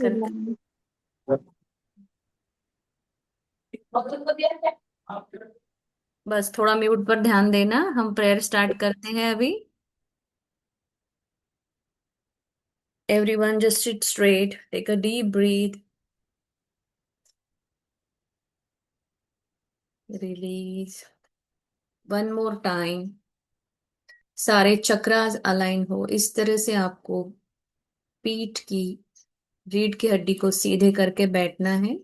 Good करते। Morning. बस थोड़ा म्यूट पर ध्यान देना, हम प्रेयर स्टार्ट करते हैं अभी। Everyone just sit straight, take a deep breath, release. One more time. सारे चक्रास अलाइन हो इस तरह से आपको पीठ की रीढ़ की हड्डी को सीधे करके बैठना है।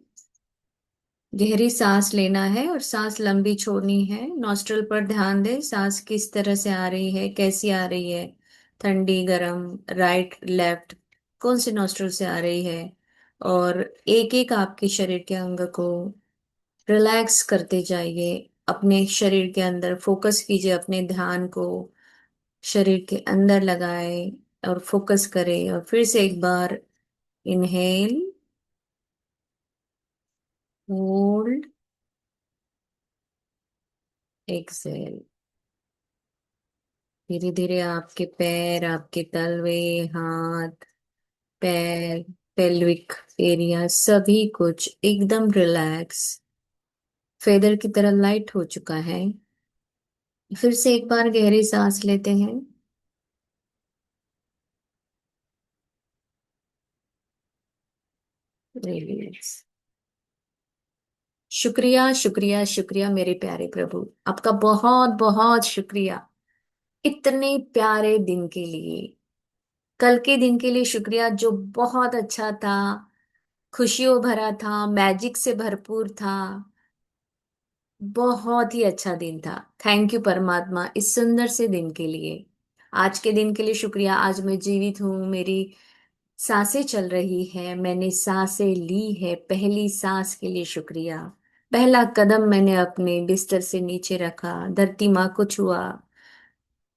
गहरी सांस लेना है और सांस लंबी छोड़नी है। नॉस्ट्रल पर ध्यान दे, सांस किस तरह से आ रही है, कैसी आ रही है, ठंडी गर्म, राइट लेफ्ट, कौन सी नॉस्ट्रल से आ रही है। और एक एक आपके शरीर के अंग को रिलैक्स करते जाइए। अपने शरीर के अंदर फोकस कीजिए, अपने ध्यान को शरीर के अंदर लगाए और फोकस करें। और फिर से एक बार इनहेल, होल्ड, एक्सेल। धीरे धीरे आपके पैर, आपके तलवे, हाथ, पैर, पेल्विक एरिया सभी कुछ एकदम रिलैक्स, फेदर की तरह लाइट हो चुका है। फिर से एक बार गहरी सांस लेते हैं, रिलीज। शुक्रिया शुक्रिया शुक्रिया मेरे प्यारे प्रभु, आपका बहुत बहुत शुक्रिया इतने प्यारे दिन के लिए। कल के दिन के लिए शुक्रिया जो बहुत अच्छा था, खुशियों भरा था, मैजिक से भरपूर था। बहुत ही अच्छा दिन था। थैंक यू परमात्मा इस सुंदर से दिन के लिए। आज के दिन के लिए शुक्रिया, आज मैं जीवित हूँ, मेरी सांसें चल रही है, मैंने सांसें ली है। पहली सांस के लिए शुक्रिया। पहला कदम मैंने अपने बिस्तर से नीचे रखा, धरती माँ को छुआ,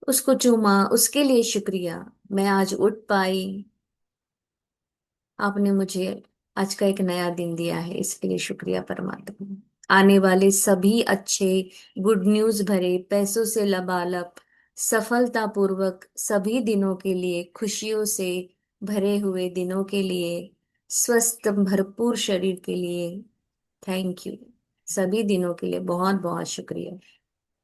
उसको चूमा, उसके लिए शुक्रिया। मैं आज उठ पाई, आपने मुझे आज का एक नया दिन दिया है, इसके लिए शुक्रिया परमात्मा। आने वाले सभी अच्छे, गुड न्यूज भरे, पैसों से लबालब, सफलता पूर्वक सभी दिनों के लिए, खुशियों से भरे हुए दिनों के लिए, स्वस्थ भरपूर शरीर के लिए थैंक यू। सभी दिनों के लिए बहुत बहुत शुक्रिया।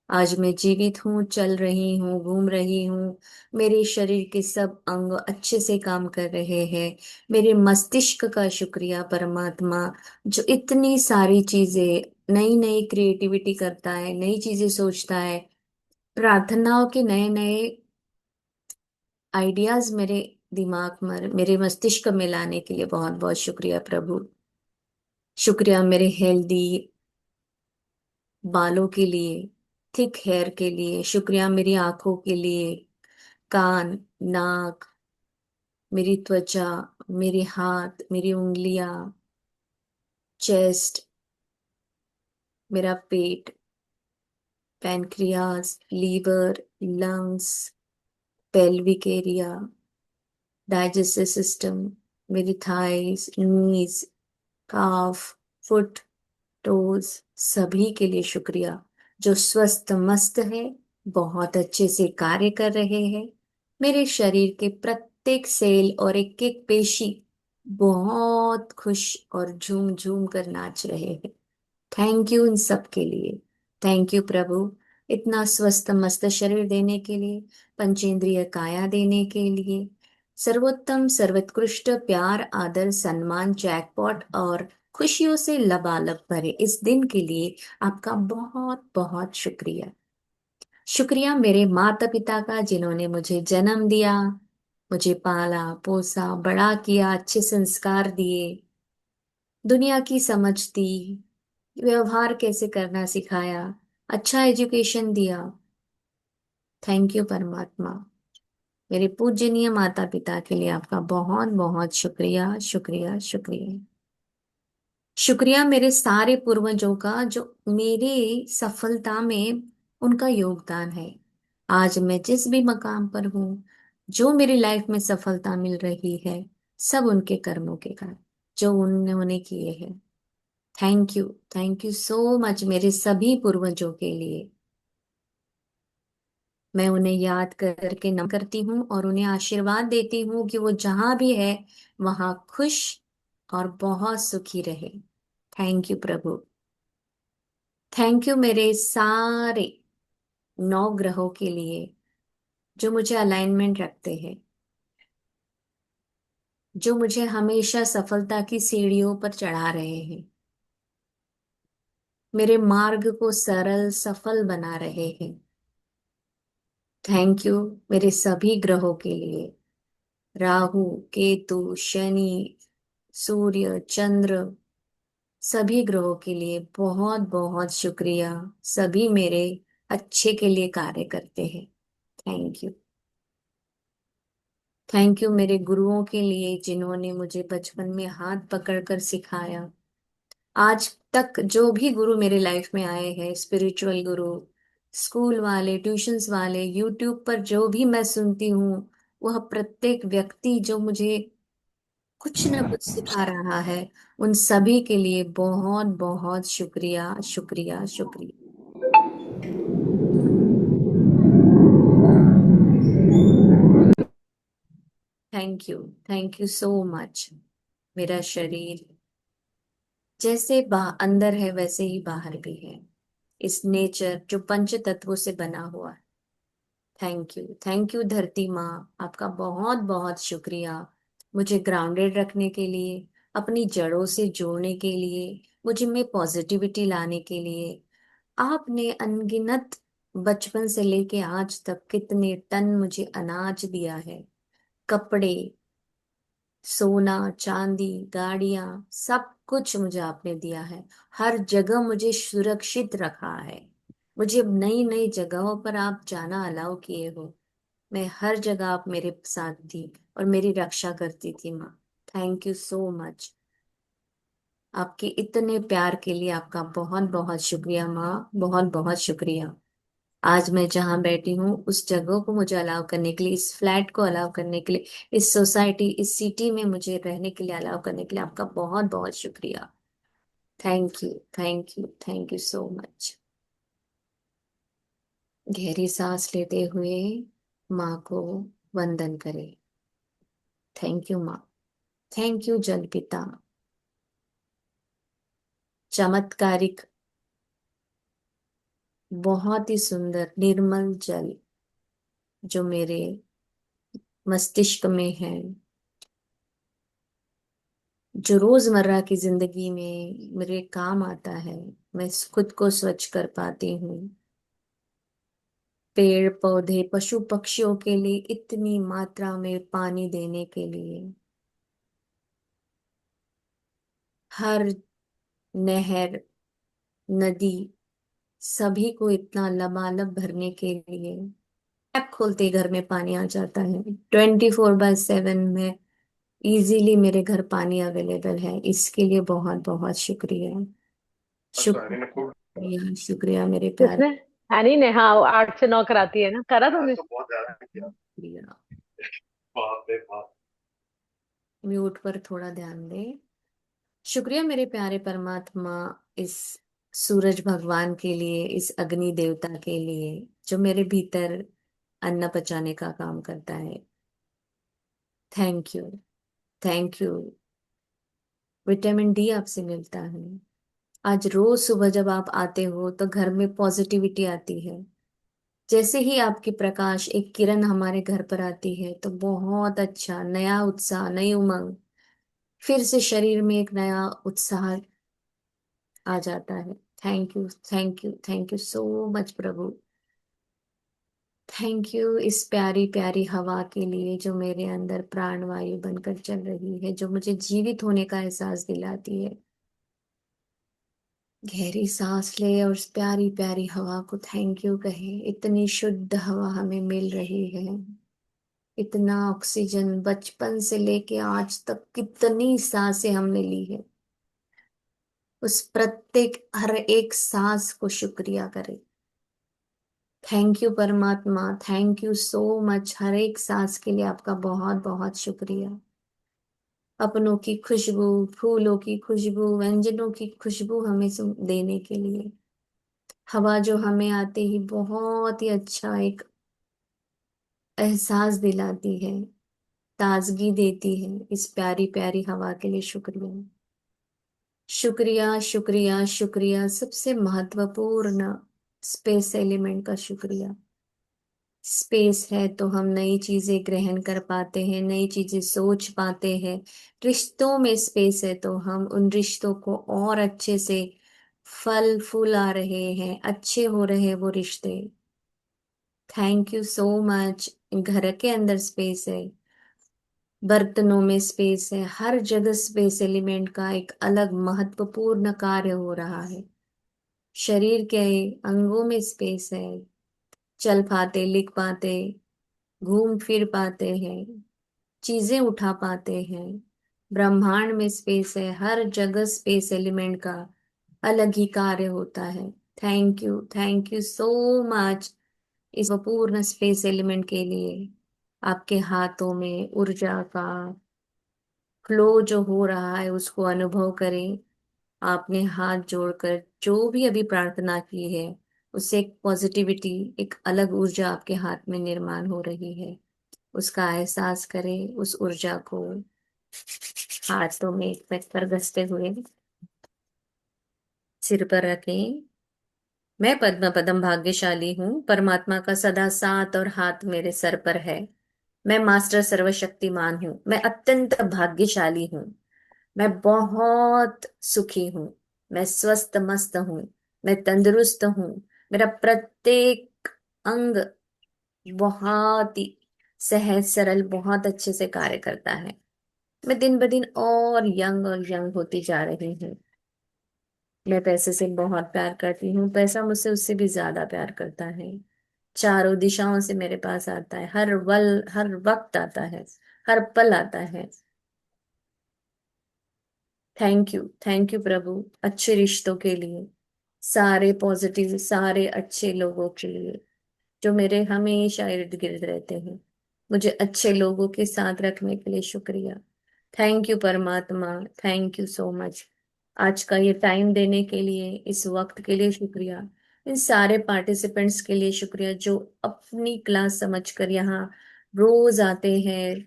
आज मैं जीवित हूँ, चल रही हूँ, घूम रही हूँ, मेरे शरीर के सब अंग अच्छे से काम कर रहे हैं। मेरे मस्तिष्क का शुक्रिया परमात्मा, जो इतनी सारी चीजें, नई नई क्रिएटिविटी करता है, नई चीजें सोचता है, प्रार्थनाओं के नए नए आइडियाज मेरे दिमाग में, मेरे मस्तिष्क में लाने के लिए बहुत बहुत शुक्रिया प्रभु। शुक्रिया मेरे हेल्दी बालों के लिए, थिक हेयर के लिए। शुक्रिया मेरी आंखों के लिए, कान, नाक, मेरी त्वचा, मेरे हाथ, मेरी उंगलियां, चेस्ट, मेरा पेट, pancreas, liver, lungs, pelvic area, digestive system, मेरी thighs, knees, calf, foot, toes, सभी के लिए शुक्रिया। जो स्वस्थ मस्त है, बहुत अच्छे से कार्य कर रहे हैं। मेरे शरीर के प्रत्येक सेल और एक एक पेशी बहुत खुश और झूम झूम कर नाच रहे हैं। थैंक यू इन सब के लिए। थैंक यू प्रभु, इतना स्वस्थ मस्त शरीर देने के लिए, पंचेंद्रिय काया देने के लिए, सर्वोत्तम सर्वोत्कृष्ट प्यार आदर सम्मान जैकपॉट और खुशियों से लबालब भरे इस दिन के लिए आपका बहुत बहुत शुक्रिया। शुक्रिया मेरे माता पिता का, जिन्होंने मुझे जन्म दिया, मुझे पाला पोसा बड़ा किया, अच्छे संस्कार दिए, दुनिया की समझ दी, व्यवहार कैसे करना सिखाया, अच्छा एजुकेशन दिया। थैंक यू परमात्मा। मेरे पूजनीय माता पिता के लिए आपका बहुत बहुत शुक्रिया शुक्रिया शुक्रिया। शुक्रिया मेरे सारे पूर्वजों का, जो मेरी सफलता में उनका योगदान है। आज मैं जिस भी मकाम पर हूँ, जो मेरी लाइफ में सफलता मिल रही है, सब उनके कर्मों के कारण, जो उन्होंने किए हैं। थैंक यू सो मच मेरे सभी पूर्वजों के लिए। मैं उन्हें याद करके नमन करती हूँ और उन्हें आशीर्वाद देती हूँ कि वो जहां भी है वहां खुश और बहुत सुखी रहे। Thank you Prabhu. Thank you मेरे सारे 9 ग्रहों के लिए जो मुझे अलाइनमेंट रखते हैं, जो मुझे हमेशा सफलता की सीढ़ियों पर चढ़ा रहे हैं, मेरे मार्ग को सरल सफल बना रहे हैं। थैंक यू मेरे सभी ग्रहों के लिए, राहु, केतु, शनि, सूर्य, चंद्र, सभी ग्रहों के लिए बहुत बहुत शुक्रिया। सभी मेरे अच्छे के लिए कार्य करते हैं। Thank you. थैंक यू मेरे गुरुओं के लिए जिन्होंने मुझे बचपन में हाथ पकड़कर सिखाया। आज तक जो भी गुरु मेरे लाइफ में आए हैं, स्पिरिचुअल गुरु, स्कूल वाले, ट्यूशंस वाले, यूट्यूब पर जो भी मैं सुनती हूँ, वह प्रत्येक व्यक्ति जो मुझे कुछ न कुछ सिखा रहा है, उन सभी के लिए बहुत बहुत शुक्रिया शुक्रिया शुक्रिया। Thank you so much. मेरा शरीर जैसे अंदर है वैसे ही बाहर भी है, इस नेचर जो पंच तत्वों से बना हुआ है। थैंक यू धरती माँ, आपका बहुत बहुत शुक्रिया। मुझे ग्राउंडेड रखने के लिए, अपनी जड़ों से जोड़ने के लिए, मुझे में पॉजिटिविटी लाने के लिए आपने अनगिनत बचपन से लेके आज तक कितने टन मुझे अनाज दिया है, कपड़े, सोना, चांदी, गाड़ियां, सब कुछ मुझे आपने दिया है। हर जगह मुझे सुरक्षित रखा है। मुझे नई नई जगहों पर आप जाना अलाउ किए हो। मैं हर जगह आप मेरे साथ थी और मेरी रक्षा करती थी माँ। Thank you so much. आपके इतने प्यार के लिए आपका बहुत बहुत शुक्रिया माँ, बहुत बहुत शुक्रिया। आज मैं जहाँ बैठी हूँ उस जगह को मुझे अलाउ करने के लिए, इस फ्लैट को अलाउ करने के लिए, इस सोसाइटी, इस सिटी में मुझे रहने के लिए अलाउ करने के लिए आपका बहुत बहुत शुक्रिया। Thank you thank you thank you so much. गहरी सांस लेते हुए माँ को वंदन करें। थैंक यू माँ। थैंक यू जल पिता। चमत्कारिक, बहुत ही सुंदर निर्मल जल जो मेरे मस्तिष्क में है, जो रोजमर्रा की जिंदगी में मेरे काम आता है। मैं खुद को स्वच्छ कर पाती हूँ। पेड़ पौधे, पशु पक्षियों के लिए इतनी मात्रा में पानी देने के लिए, हर नहर, नदी, सभी को इतना लबालब भरने के लिए टैप खोलते ही घर में पानी आ जाता है। 24/7 में इजीली मेरे घर पानी अवेलेबल है। इसके लिए बहुत बहुत शुक्रिया। शुक्रिया शुक्रिया मेरे प्यार। किसने? हैनी ने, हाँ, वो 8 से 9 कराती है ना, करा तुमने? शुक्रिया। म्यूट पर थोड़ा ध्यान दें। शुक्रिया मेरे प्यारे परमात्मा, इस सूरज भगवान के लिए, इस अग्नि देवता के लिए जो मेरे भीतर अन्न पचाने का काम करता है। Thank you thank you. Vitamin D आपसे मिलता है। आज रोज सुबह जब आप आते हो तो घर में पॉजिटिविटी आती है। जैसे ही आपकी प्रकाश, एक किरण हमारे घर पर आती है तो बहुत अच्छा नया उत्साह, नई उमंग, फिर से शरीर में एक नया उत्साह आ जाता है। Thank you thank you thank you so much Prabhu. Thank you इस प्यारी प्यारी हवा के लिए जो मेरे अंदर प्राणवायु बनकर चल रही है, जो मुझे जीवित होने का एहसास दिलाती है। गहरी सांस ले और उस प्यारी प्यारी हवा को थैंक यू कहे। इतनी शुद्ध हवा हमें मिल रही है, इतना ऑक्सीजन, बचपन से लेके आज तक कितनी सांसें हमने ली है। उस प्रत्येक हर एक सांस को शुक्रिया करें। थैंक यू परमात्मा, थैंक यू सो मच। हर एक सांस के लिए आपका बहुत बहुत शुक्रिया। अपनों की खुशबू, फूलों की खुशबू, व्यंजनों की खुशबू हमें देने के लिए, हवा जो हमें आते ही बहुत ही अच्छा एक एहसास दिलाती है। ताजगी देती है। इस प्यारी प्यारी हवा के लिए शुक्रिया। शुक्रिया शुक्रिया शुक्रिया, सबसे महत्वपूर्ण स्पेस एलिमेंट का शुक्रिया। स्पेस है तो हम नई चीजें ग्रहण कर पाते हैं, नई चीजें सोच पाते हैं। रिश्तों में स्पेस है तो हम उन रिश्तों को और अच्छे से फल फूल आ रहे हैं, अच्छे हो रहे हैं वो रिश्ते। Thank you so much. घर के अंदर स्पेस है, बर्तनों में स्पेस है, हर जगह स्पेस एलिमेंट का एक अलग महत्वपूर्ण कार्य हो रहा है। शरीर के अंगों में स्पेस है, चल पाते, लिख पाते, घूम फिर पाते हैं, चीजें उठा पाते हैं। ब्रह्मांड में स्पेस है, हर जगह स्पेस एलिमेंट का अलग ही कार्य होता है। थैंक यू सो मच इस पूर्ण स्पेस एलिमेंट के लिए। आपके हाथों में ऊर्जा का फ्लो जो हो रहा है उसको अनुभव करें। आपने हाथ जोड़कर जो भी अभी प्रार्थना की है, उससे एक पॉजिटिविटी, एक अलग ऊर्जा आपके हाथ में निर्माण हो रही है। उसका एहसास करें, उस ऊर्जा को हाथों में एक पैक पर घसते हुए सिर पर रखें। मैं पद्म पदम भाग्यशाली हूँ, परमात्मा का सदा साथ और हाथ मेरे सर पर है। मैं मास्टर सर्वशक्तिमान हूँ, मैं अत्यंत भाग्यशाली हूँ। मैं बहुत सुखी हूँ, मैं स्वस्थ मस्त हूँ, मैं तंदुरुस्त हूँ। मेरा प्रत्येक अंग बहुत ही सहज सरल बहुत अच्छे से कार्य करता है। मैं दिन ब दिन और यंग होती जा रही हूँ। मैं पैसे से बहुत प्यार करती हूँ, पैसा मुझसे उससे भी ज्यादा प्यार करता है। चारों दिशाओं से मेरे पास आता है, हर वक्त आता है, हर पल आता है। थैंक यू प्रभु, अच्छे रिश्तों के लिए, सारे पॉजिटिव, सारे अच्छे लोगों के लिए जो मेरे हमेशा इर्द गिर्द रहते हैं। मुझे अच्छे लोगों के साथ रखने के लिए शुक्रिया। थैंक यू परमात्मा, थैंक यू सो मच। आज का ये टाइम देने के लिए, इस वक्त के लिए शुक्रिया। इन सारे पार्टिसिपेंट्स के लिए शुक्रिया जो अपनी क्लास समझकर यहाँ रोज आते हैं,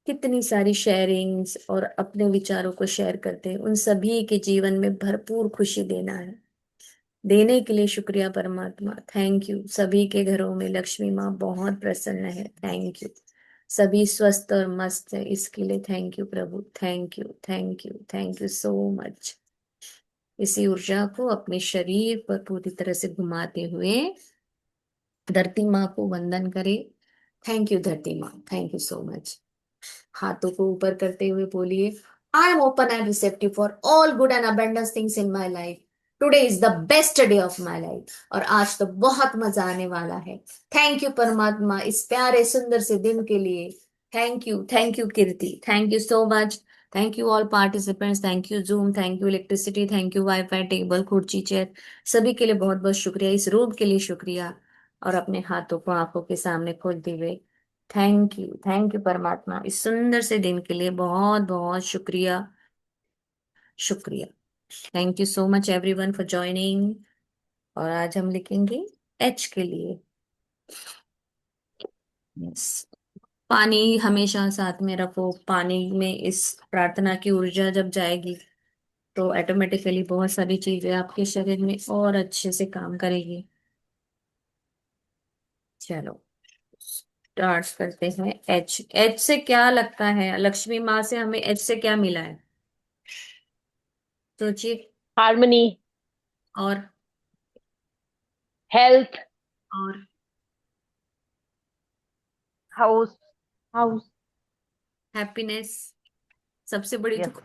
कितनी सारी शेयरिंग्स और अपने विचारों को शेयर करते हैं। उन सभी के जीवन में भरपूर खुशी देना है, देने के लिए शुक्रिया परमात्मा। Thank you. सभी के घरों में लक्ष्मी माँ बहुत प्रसन्न है। Thank you. सभी स्वस्थ और मस्त है, इसके लिए thank you Prabhu. Thank you so much. इसी ऊर्जा को अपने शरीर पर पूरी तरह से घुमाते हुए धरती माँ को वंदन करें। थैंक यू धरती माँ, थैंक यू सो मच। हाथों को ऊपर करते हुए बोलिए, I am open and receptive for all good and abundance things in my life. Today is the best day of my life. और आज तो बहुत मजा आने वाला है। थैंक यू परमात्मा इस प्यारे सुंदर से दिन के लिए। Thank you Kirti, thank you so much. Thank you all participants, thank you zoom, thank you electricity, thank you wifi, table, कुर्सी, चेयर, सभी के लिए बहुत बहुत शुक्रिया। इस रूम के लिए शुक्रिया। और अपने हाथों को आंखों के सामने खोलते हुए थैंक यू परमात्मा इस सुंदर से दिन के लिए बहुत बहुत शुक्रिया। शुक्रिया। Thank you so much everyone for joining. और आज हम लिखेंगे एच के लिए। यस, पानी हमेशा साथ में रखो। पानी में इस प्रार्थना की ऊर्जा जब जाएगी तो ऑटोमेटिकली बहुत सारी चीजें आपके शरीर में और अच्छे से काम करेगी। चलो स्टार्ट करते हैं। एच, एच से क्या लगता है? लक्ष्मी माँ से हमें एच से क्या मिला है? सोचिए। हार्मनी। और हेल्थ। और हाउस। हाउस। हैप्पीनेस। सबसे बड़ी तो यस।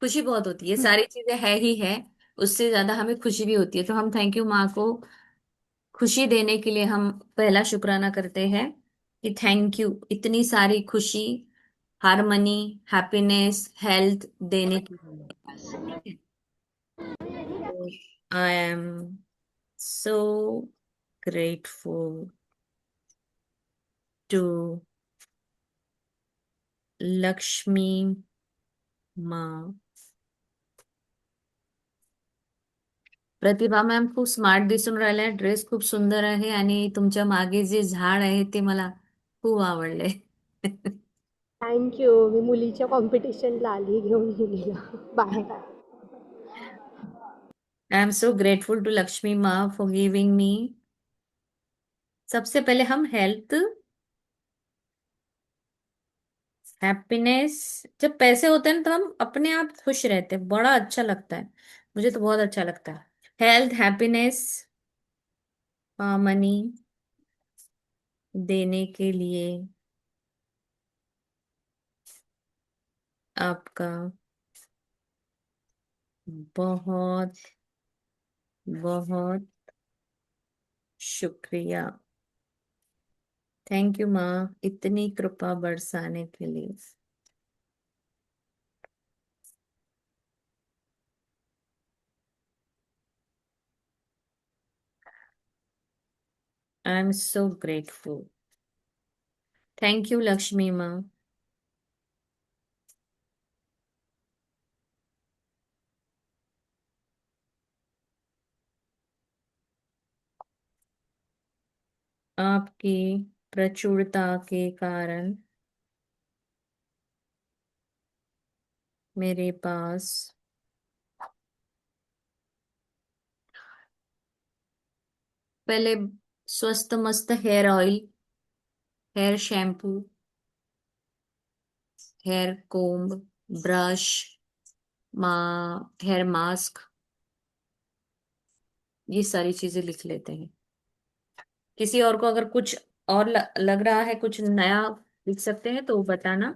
खुशी बहुत होती है, सारी चीजें है ही है, उससे ज्यादा हमें खुशी भी होती है। तो हम थैंक यू माँ को खुशी देने के लिए हम पहला शुक्राना करते हैं कि थैंक यू इतनी सारी खुशी, हार्मनी, हैप्पीनेस, हेल्थ देने के लिए। I am so grateful to Lakshmi माँ। प्रतिभा मॅम खूप स्मार्ट दिसून राहिल्या, ड्रेस खूप सुंदर आहे आणि तुमच्या मागे जे झाड आहे ते मला खूप आवडले. Thank you. मी मुलीच्या कॉम्पिटिशनला आली घेऊन मुलीला बाहेर. I am so grateful to Lakshmi माँ फॉर गिविंग मी। सबसे पहले हम हेल्थ, हैप्पीनेस। जब पैसे होते हैं ना तो हम अपने आप खुश रहते हैं, बड़ा अच्छा लगता है। मुझे तो बहुत अच्छा लगता है। हेल्थ, हैप्पीनेस, मनी देने के लिए आपका बहुत बहुत शुक्रिया। थैंक यू माँ, इतनी कृपा बरसाने के लिए। I am so grateful. Thank you Lakshmi माँ। आपकी प्रचुरता के कारण मेरे पास पहले स्वस्थ मस्त hair oil, hair shampoo, hair comb, brush, hair mask, ये सारी चीजें लिख लेते हैं। किसी और को अगर कुछ और लग रहा है, कुछ नया लिख सकते हैं तो बताना।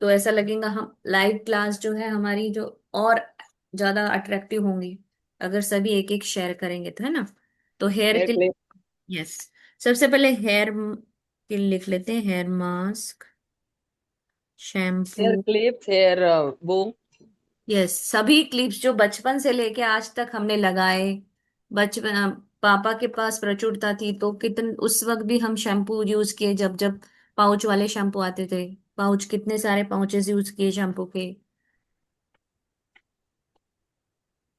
तो ऐसा लगेगा हम लाइव क्लास जो है हमारी, जो और ज्यादा अट्रैक्टिव होंगी अगर सभी एक एक शेयर करेंगे, तो है ना। तो हेयर हेयर के, क्लिप। यस, सबसे पहले हेयर के लिख लेते हैं, hair mask, shampoo. Hair clips, hair वो। यस, सभी क्लिप्स जो बचपन से लेके आज तक हमने लगाए। बचपन पापा के पास प्रचुरता थी तो कितन उस वक्त भी हम शैम्पू यूज किए, जब जब पाउच वाले शैम्पू आते थे। पाउच, कितने सारे पाउचेस यूज किए शैम्पू के।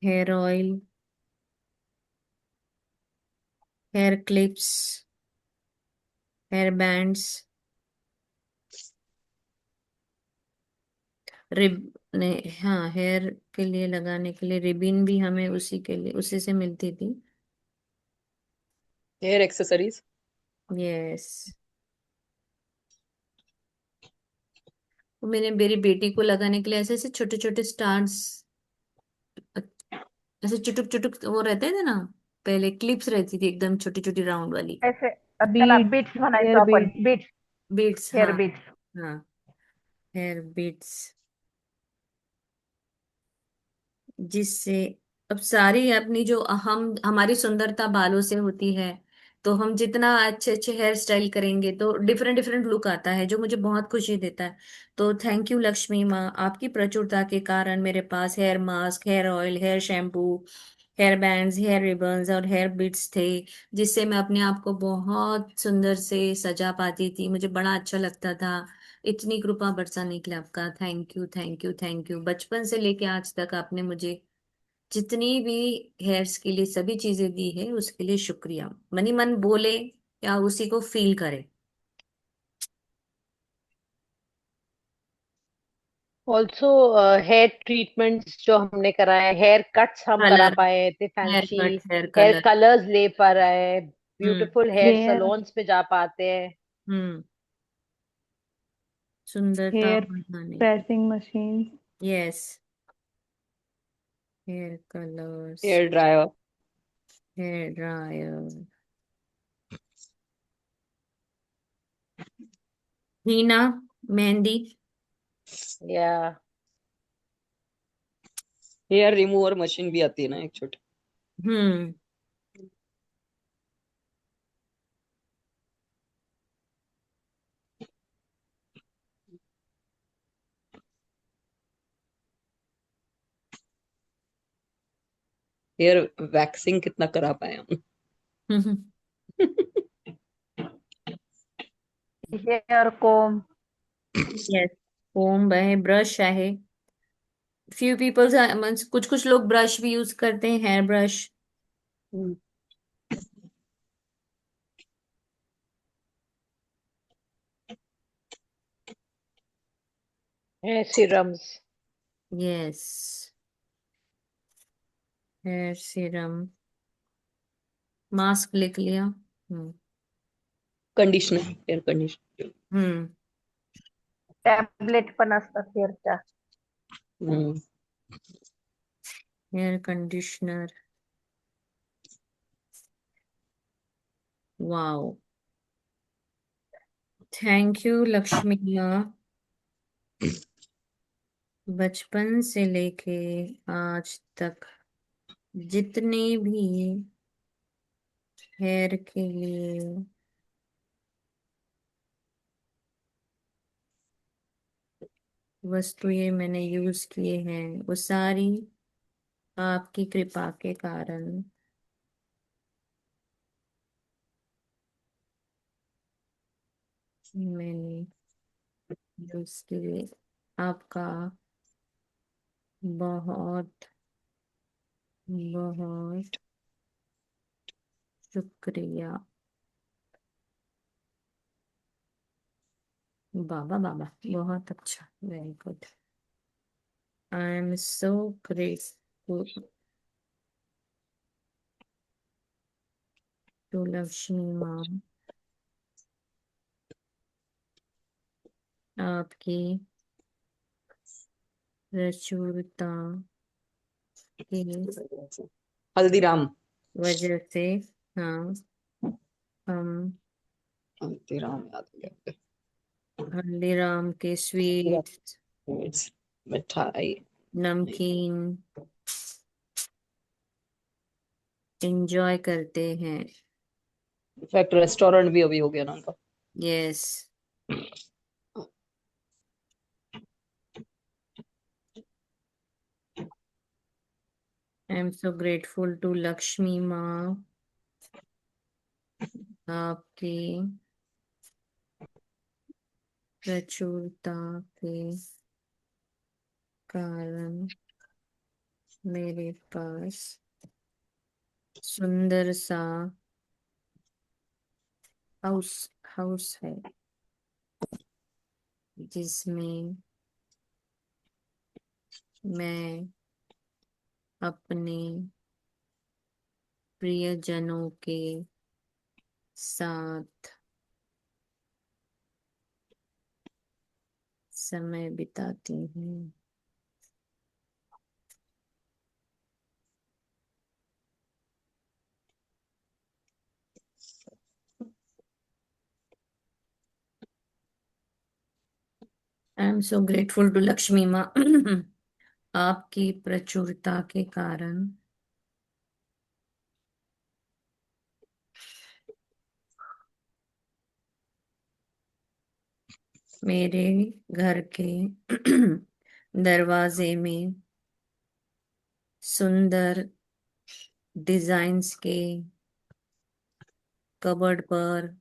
Hair oil, hair clips, hair bands, ribbon, हाँ, हेयर के लिए लगाने के लिए रिबिन भी हमें उसी के लिए उसी से मिलती थी। Hair accessories. यस, वो मैंने मेरी बेटी को लगाने के लिए ऐसे ऐसे छोटे छोटे स्टार्स, ऐसे चुटुक चुटुक वो रहते थे ना। पहले क्लिप्स रहती थी एकदम छोटी छोटी राउंड वाली। ऐसे त्याला बीड, बीट्स म्हणायचो हेअर आपण, बीड. बीट्स, बीड्स, हेअर हाँ। बीट्स. हाँ, हेयर बीड्स, जिससे अब सारी अपनी जो हम हमारी सुंदरता बालों से होती है। तो हम जितना अच्छे अच्छे हेयर स्टाइल करेंगे तो डिफरेंट डिफरेंट लुक आता है, जो मुझे बहुत खुशी देता है। तो थैंक यू लक्ष्मी माँ, आपकी प्रचुरता के कारण मेरे पास hair mask, hair oil, hair shampoo, hair bands, hair ribbons और हेयर बिट्स थे, जिससे मैं अपने आप को बहुत सुंदर से सजा पाती थी, मुझे बड़ा अच्छा लगता था। इतनी कृपा बरसाने के लिए आपका thank you, thank you, thank you. बचपन से लेके आज तक आपने मुझे जितनी भी हेयर्स के लिए सभी चीजें दी है, उसके लिए शुक्रिया। मनी मन बोले या उसी को फील करे। ऑल्सो हेयर ट्रीटमेंट्स जो हमने कराए, हेयर कट्स हम करा कलर, पाए थे hair fancy, cut, hair hair colour. Colours ले पा रहे हैं, hmm. Beautiful hair hair salons पे जा पाते हैं। हम्म। सुंदरता हेयर बढ़ाने। Pressing machine. Yes, hair colours, hair dryer. Hair dryer, henna, मेहंदी। या हेयर रिमूवर मशीन भी आती है ना, एक छोटी। हम्म। हेयर वैक्सिंग कितना करा पाए हम। Hair comb. यस, कोम्ब है, ब्रश है। फ्यू पीपल्स, कुछ कुछ लोग ब्रश भी यूज करते हैं, hair brush. Hair serums. Yes, hair serum, mask लिख लिया। Conditioner, hair conditioner. Hmm tablet पण असतात हेअरच्या. Hmm. Hair conditioner, wow, thank you Lakshmi माँ। बचपन से लेके आज तक जितने भी हेयर के लिए वस्तुएं मैंने यूज किए हैं वो सारी आपकी कृपा के कारण मैंने यूज किए। आपका बहुत बहुत शुक्रिया। बाबा बाबा, बहुत अच्छा, very good. I am so grateful to Lakshmi माँ, आपकी प्रचुरता की हल्दीराम। वजह से हाँ हम हल्दीराम याद आ गया। हल्दीराम के स्वीट, मिठाई। नमकीन एंजॉय करते हैं। इनफैक्ट रेस्टोरेंट भी अभी हो गया ना उनका। Yes, I am so grateful to Lakshmi माँ, आपकी प्रचुरता के कारण मेरे पास सुंदर सा हाउस हाउस है जिसमें मैं अपने प्रियजनों के साथ समय बिताती हूँ। I am so grateful to Lakshmi माँ, आपकी प्रचुरता के कारण मेरे घर के दरवाजे में सुंदर डिजाइन्स के कबर्ड पर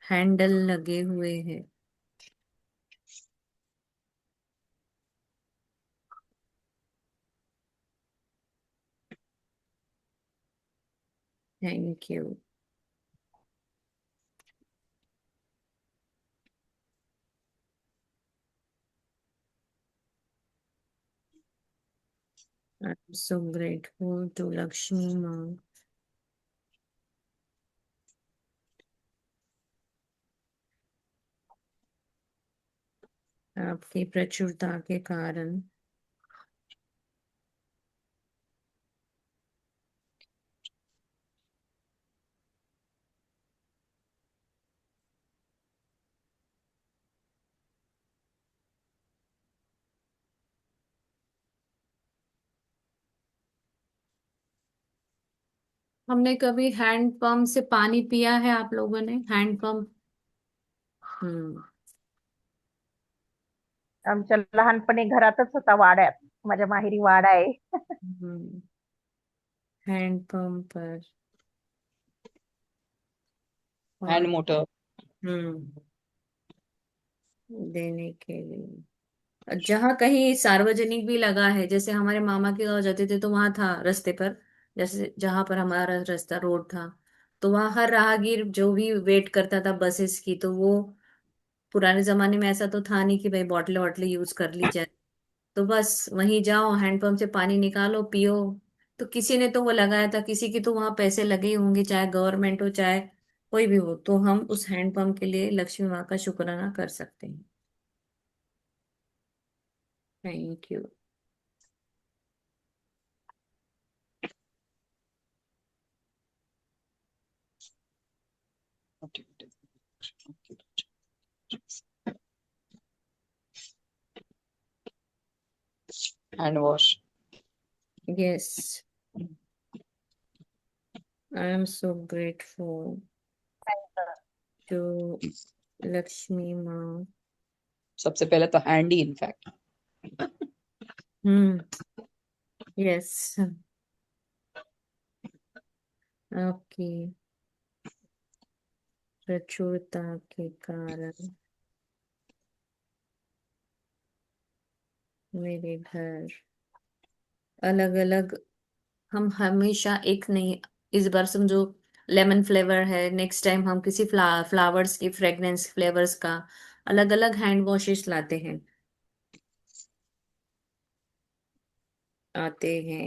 हैंडल लगे हुए हैं। Thank you. I am so grateful to Lakshmi माँ, आपकी प्रचुरता के कारण हमने कभी हैंड पंप से पानी पिया है आप लोगों ने? Hand pump. हम्म आमच्या लहानपणी घरातच होता वाड्यात. माझ्या माहेरी वाडा आहे. हम्म हैंड पंप पर हैंड पानी मोटर। देने के लिए जहाँ कहीं सार्वजनिक भी लगा है, जैसे हमारे मामा के गांव जाते थे तो वहां था रास्ते पर, जैसे जहां पर हमारा रास्ता रोड था, तो वहां हर राहगीर जो भी वेट करता था बसेस की, तो वो पुराने जमाने में ऐसा तो था नहीं कि भाई बॉटल वॉटल यूज कर ली जाए। तो बस वहीं जाओ, हैंडपंप से पानी निकालो, पियो। तो किसी ने तो वो लगाया था, किसी की तो वहां पैसे लगे ही होंगे, चाहे गवर्नमेंट हो चाहे कोई भी हो, तो हम उस हैंडपंप के लिए लक्ष्मी माँ का शुक्राना कर सकते हैं। Thank you. Hand wash. Yes, I am so grateful to Lakshmi माँ। सबसे पहले तो हैंड ही इनफैक्ट। हम्म। यस। आपकी प्रचुरता के कारण मेरे घर अलग अलग, हम हमेशा एक नहीं, इस बार समझो लेमन फ्लेवर है, नेक्स्ट टाइम हम किसी फ्लावर्स की फ्रेग्रेंस फ्लेवर्स का अलग अलग हैंड वॉशेस लाते हैं, आते हैं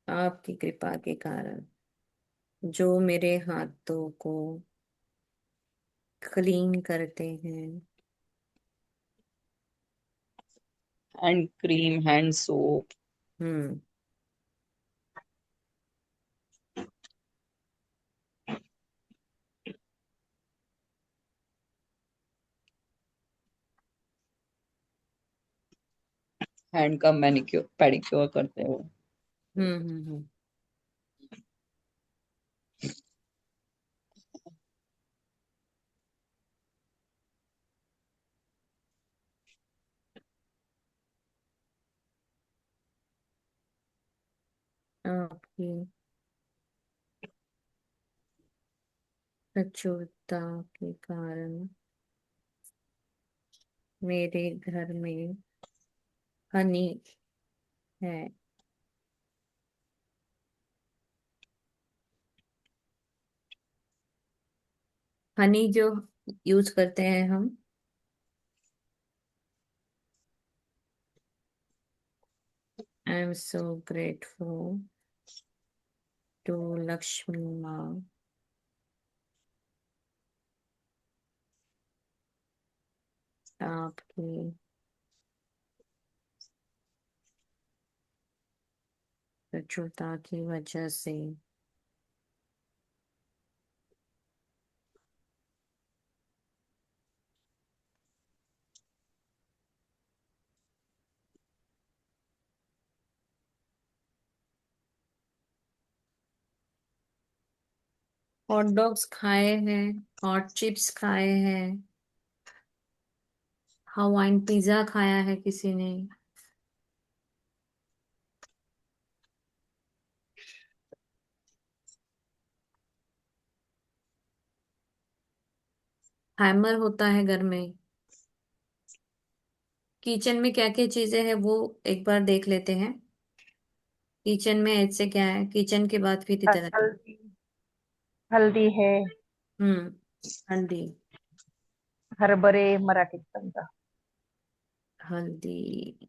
आपकी कृपा के कारण, जो मेरे हाथों को क्लीन करते हैं। Hand cream, hand soap. Hmm. Hand का मैनिक्योर पेडिक्योर करते हो। हम्म। आपकी प्रचुरता के कारण मेरे घर में हनी है। हनी जो यूज करते हैं हम, I am so grateful to Lakshmi माँ। आपकी प्रचुरता की वजह से हॉट डॉग्स खाए हैं, हॉट चिप्स खाए हैं, हवाइन पिज्जा खाया है किसी ने, हैमर होता है घर में। किचन में क्या क्या चीजें हैं वो एक बार देख लेते हैं। किचन में ऐसे क्या है, किचन के बाद फिर इधर आते हैं। हल्दी, हल्दी है, हम्म। हल्दी। हरभरे मराठीत समजा। हल्दी।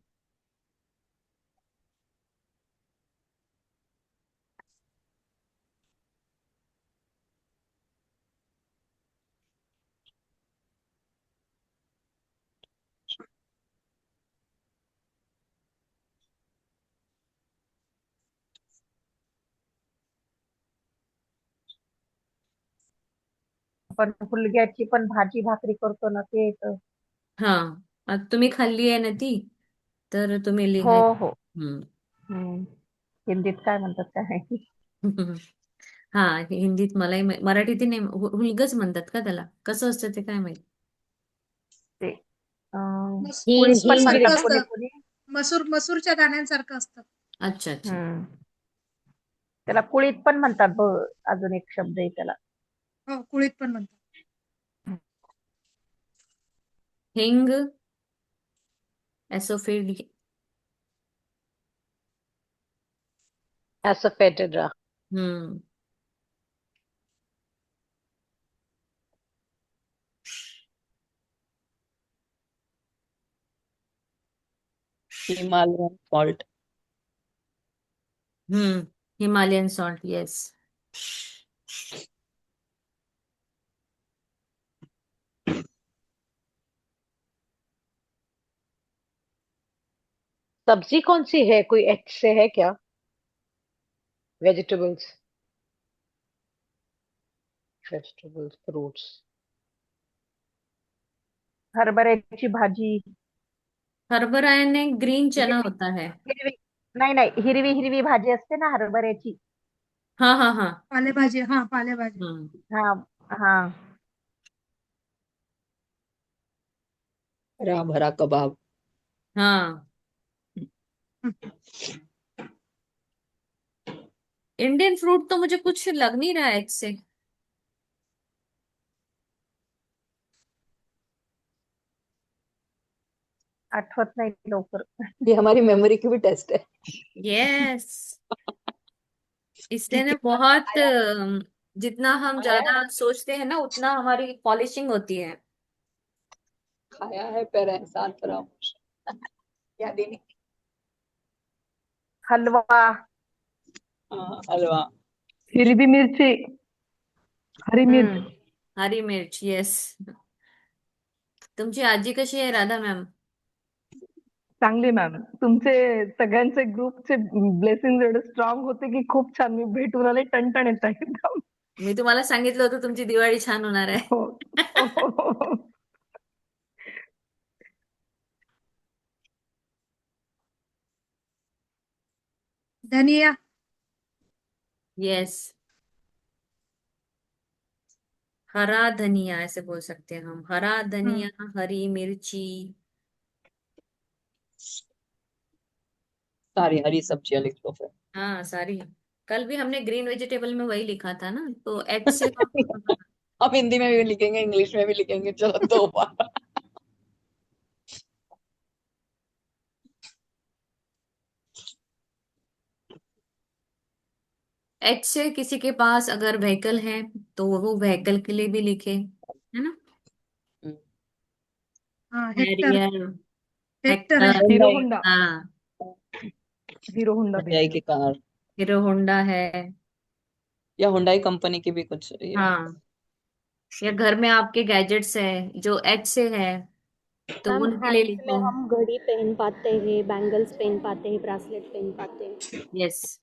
आपण हुलग्याची पण भाजी भाकरी करतो ना ते येतं. हाँ, आता तुम्ही खाल्ली आहे ना ती, तर तुम्ही हो लिहाय. हो. हम्म. हम्म. हिंदीत काय म्हणतात काय माहिती. हा, हिंदीत मलाही मराठीत नाही, हुलगच म्हणतात का त्याला, कसं असतं ते काय माहित. ते हींग कुळीत पण हींग भी म्हणतात कोणी कोणी. मसूरच्या दाण्यांसारखं असतं. अच्छा अच्छा. हम्म. त्याला कुळीत पण म्हणतात बघ, अजून एक शब्द आहे त्याला. हो, कुळीत पण म्हणतात. हिंग, एसोफिल. एसोफेटेड्रा। Hmm. Himalayan salt. Himalayan salt, yes. सब्जी कौन सी है, कोई एच से है क्या? Vegetables, vegetables, fruits. हरभऱ्याची भाजी। हरभरा यानी ग्रीन चना हिरवी होता है। हिरवी नाही नाही, हिरवी हिरवी भाजी असते ना हरभऱ्याची। हाँ हाँ हाँ। पालेभाजी, हा पालेभाजी. हम्म। हा हा. हरा भरा कबाब। हाँ, हं. इंडियन फ्रूट तो मुझे कुछ लग नहीं रहा है इससे। आठवत नाही लवकर. ये हमारी मेमोरी की भी टेस्ट है। यस, इससे ठीक ना है। बहुत आया जितना हम आया है, ज्यादा सोचते हैं ना उतना हमारी पॉलिशिंग होती है। खाया है पर एहसान फरामोश। याद ही नहीं। हलवा. हाँ, हलवा। हिरवी मिरची. हरी मिर्च. हम्म, हरी मिर्च, यस। तुमची आजी कशी आहे, राधा मॅम? चांगली मॅम. तुमचे सगळ्यांचे ग्रुपचे ब्लेसिंग एवढे स्ट्रॉंग होते की खूप छान मी भेटून आले, टणटण येत आहे एकदम. मी तुम्हाला सांगितलं होतं तुमची दिवाळी छान होणार आहे. हो. हो. धनिया. यस, हरा धनिया ऐसे बोल सकते हैं हम, हरा हं. धनिया, हरी मिर्ची। सारी हरी सब्जियां लिख लो फिर। हाँ, सारी। कल भी हमने ग्रीन वेजिटेबल में वही लिखा था ना, तो एच से अब हिंदी में भी लिखेंगे, इंग्लिश में भी लिखेंगे, चलो दो बार। एच से किसी के पास अगर व्हीकल है तो वो व्हीकल के लिए भी लिखे, है ना? हा, हेक्टर. हैरियर, हेक्टर है. हेक्टर। हिरो Hyundai, होंडा. हाँ, हिरो होंडा भी Hyundai है. की कार, हीरो होंडा है। या Hyundai कंपनी की भी कुछ ये। हाँ, या घर में आपके गैजेट्स है जो एच से है तो मैम उनके लिए हैंड्स में लिखो। हम घड़ी पहन पाते हैं, बैंगल्स पहन पाते हैं, ब्रासलेट पहन पाते हैं. यस,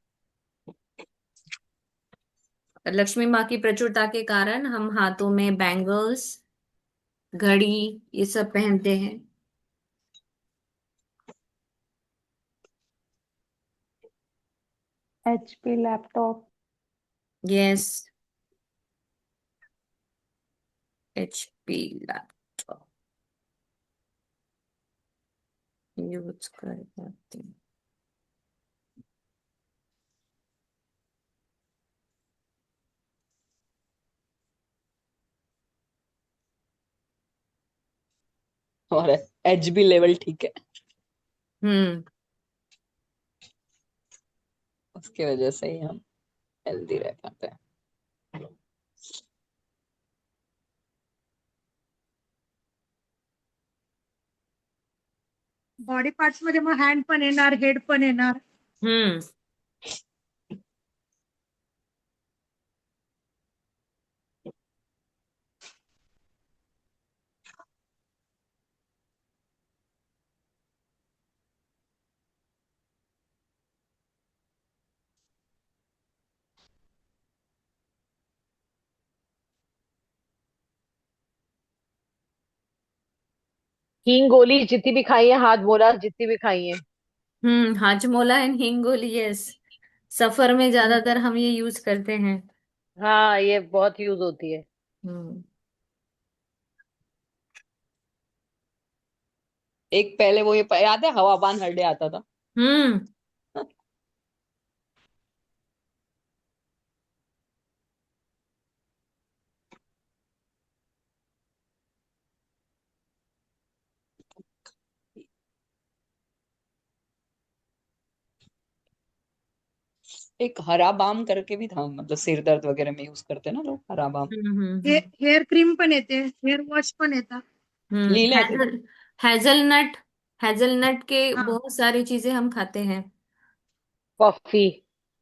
लक्ष्मी माँ की प्रचुरता के कारण हम हाथों में बैंगल्स, घड़ी, ये सब पहनते हैं। HP laptop. Yes, HP laptop use कर पाते हैं। और एच भी लेवल ठीक है, हम्म, उसकी वजह से ही हम हेल्दी रह पाते हैं। बॉडी पार्ट्स मध्ये मग हँड पण येणार, हेड पण येणार. हम्म। हींग गोली जितनी भी खाई है, हाथ बोला जितनी भी खाई है। Hajmola and Hingoli, yes. सफर में ज्यादातर हम ये यूज करते हैं। हाँ, ये बहुत यूज होती है। हम्म। एक पहले वो ये याद है, हवाबान हरडे आता था। हम्म। एक हरा बाम करके भी था, मतलब सिर दर्द वगैरह में यूज करते हैं ना लोग, हरा बाम। हम्म। हेअर क्रीम पण येते, हेअर वॉश पण येतात. हम्म। लीले थे। हैजलनट हेजलनट के हाँ बहुत सारी चीजें हम खाते हैं। Coffee,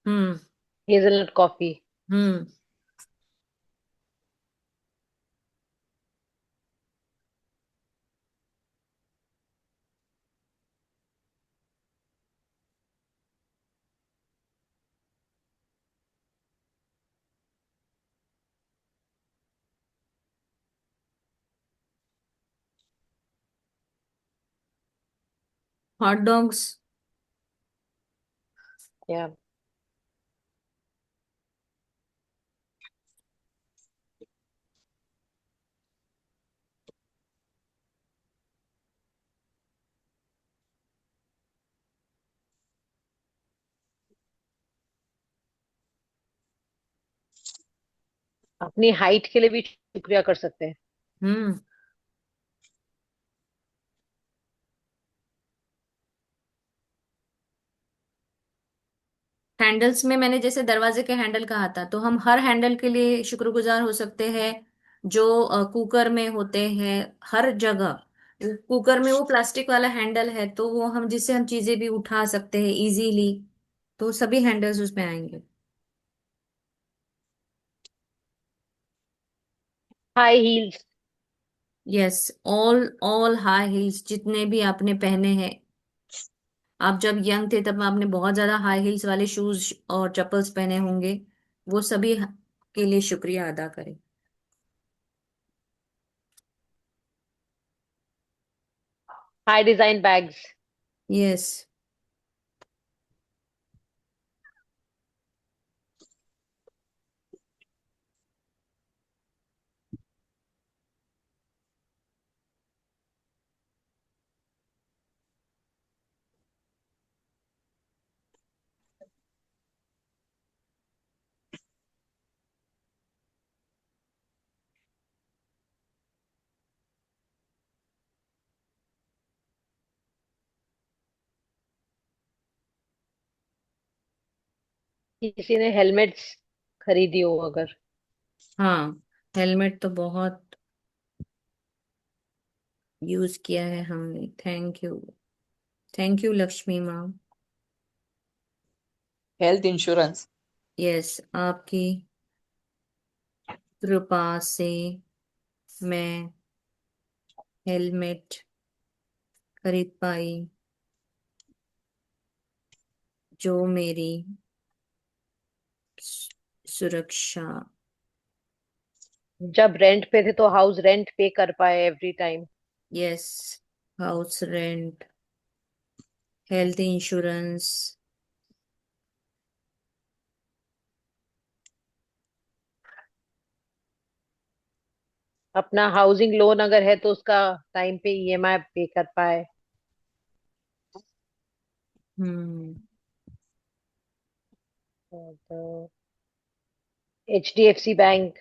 hmm. Hazelnut coffee. Hmm. Hot dogs. या अपनी हाइट के लिए भी शुक्रिया कर सकते हैं। हम्म। हैंडल्स में मैंने जैसे दरवाजे के हैंडल कहा था, तो हम हर हैंडल के लिए शुक्रगुजार हो सकते हैं जो कुकर में होते हैं। हर जगह कुकर में वो प्लास्टिक वाला हैंडल है, तो वो हम जिससे हम चीजें भी उठा सकते हैं इजीली, तो सभी हैंडल्स उसमें आएंगे। High heels. Yes. All all high heels जितने भी आपने पहने हैं। आप जब यंग थे तब आपने बहुत ज्यादा हाई हील्स वाले शूज और चप्पल्स पहने होंगे, वो सभी के लिए शुक्रिया अदा करें। High design bags. यस। किसी ने हेलमेट्स खरीदी हो अगर। हाँ, हेलमेट तो बहुत यूज किया है हमने। Thank you. Thank you Lakshmi ma'am. Health insurance. Yes, आपकी कृपा से मैं हेलमेट खरीद पाई, जो मेरी सुरक्षा। जब रेंट पे थे तो हाउस रेंट पे कर पाए every time. Yes, house rent, health insurance. अपना हाउसिंग लोन अगर है तो उसका टाइम पे ईएमआई पे कर पाए। हम्म। तो HDFC bank.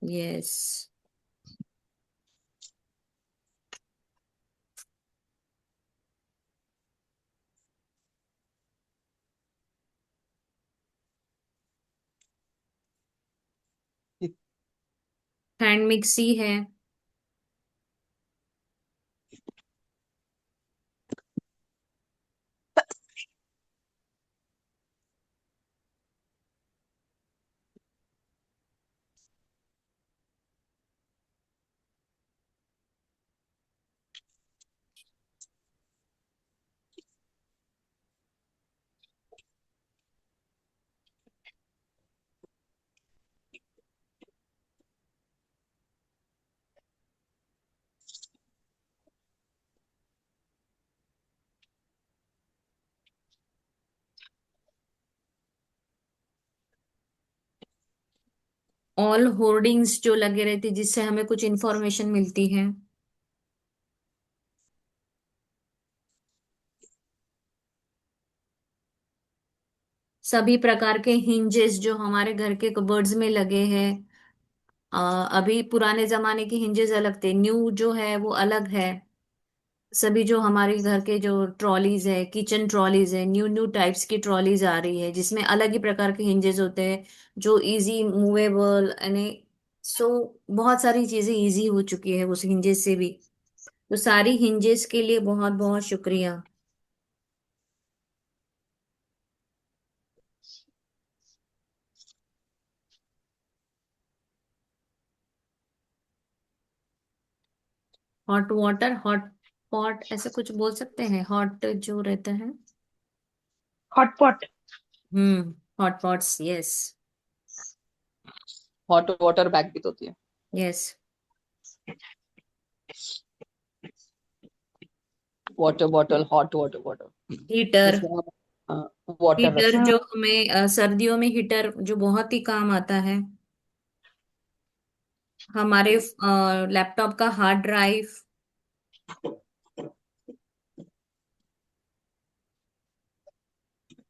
Yes. Hand mixie है। ऑल होर्डिंग्स जो लगे रहते जिससे हमें कुछ इंफॉर्मेशन मिलती है। सभी प्रकार के हिंजेस जो हमारे घर के कबर्ड्स में लगे हैं। अभी पुराने जमाने की हिंजेस अलग थे, न्यू जो है वो अलग है। सभी जो हमारे घर के जो ट्रॉलीज है, किचन ट्रॉलीज है, न्यू न्यू टाइप्स की ट्रॉलीज आ रही है जिसमें अलग ही प्रकार के हिंजेस होते हैं, जो इजी मूवेबल यानी। सो बहुत सारी चीजें इजी हो चुकी है उस हिंजेस से भी। तो सारी हिंजेस के लिए बहुत बहुत शुक्रिया। हॉट वाटर, हॉट पॉट, ऐसा कुछ बोल सकते हैं, हॉट जो रहता है। Hotpot. Hot pots, yes. Hot water bag भी तो होती है। Yes. Water bottle, hot water bottle, heater. जिसमें हम वाटर रख हीटर सकते जो हमें सर्दियों में हीटर जो बहुत ही काम आता है। हमारे लैपटॉप का हार्ड ड्राइव।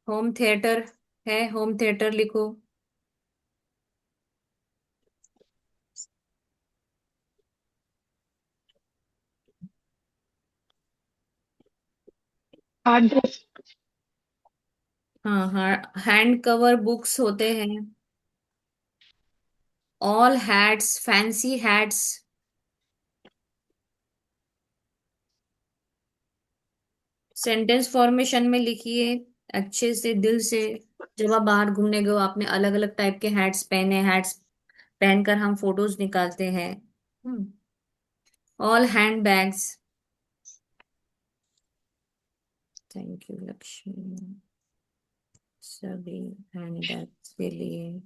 होम थिएटर है, होम थिएटर लिखो। Hard disk. हाँ हाँ, हैंड कवर बुक्स होते हैं। All hats, fancy hats. Sentence formation में लिखिए अच्छे से, दिल से। जब आप बाहर घूमने गए हो, आपने अलग अलग टाइप के हैट्स पहने, हैट्स पहनकर हम फोटोज निकालते हैं। All hand bags. Thank you Lakshmi. सभी हैंड बैग्स के लिए।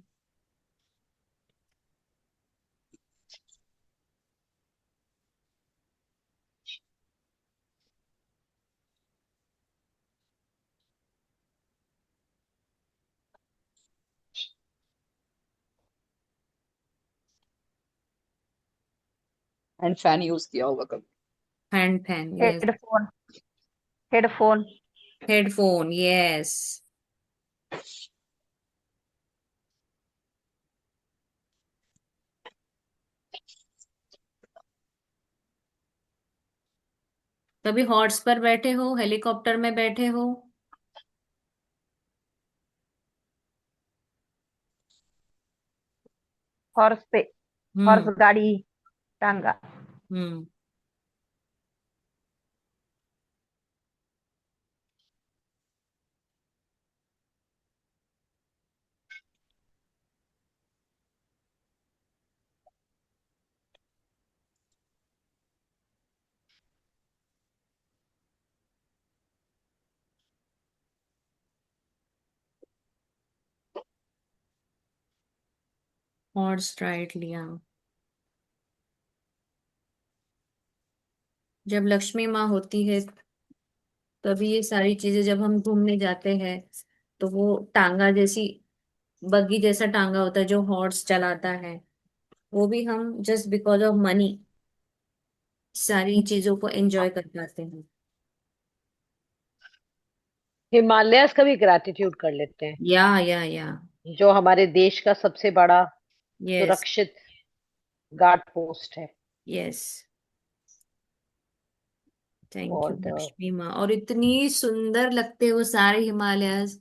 एंड फैन यूज किया होगा कभी। Hand fan, yes. Headphone. Headphone. Headphone, yes. कभी हॉर्स पर बैठे हो, हेलीकॉप्टर में बैठे हो। हॉर्स पे, हॉर्स हम्म। गाड़ी, टांगा। हम्म। हॉर्स राइड लिया। जब लक्ष्मी माँ होती है तभी ये सारी चीजें, जब हम घूमने जाते हैं तो वो टांगा जैसी, बग्गी जैसा टांगा होता है जो हॉर्स चलाता है, वो भी हम जस्ट बिकॉज ऑफ मनी सारी चीजों को एंजॉय कर पाते हैं। हिमालयस का भी ग्रैटिट्यूड कर लेते हैं, या जो हमारे देश का सबसे बड़ा यस। सुरक्षित गार्ड पोस्ट है। यस। थैंक यू और द लक्ष्मी माँ। और इतनी सुंदर लगते हैं वो सारे हिमालयस।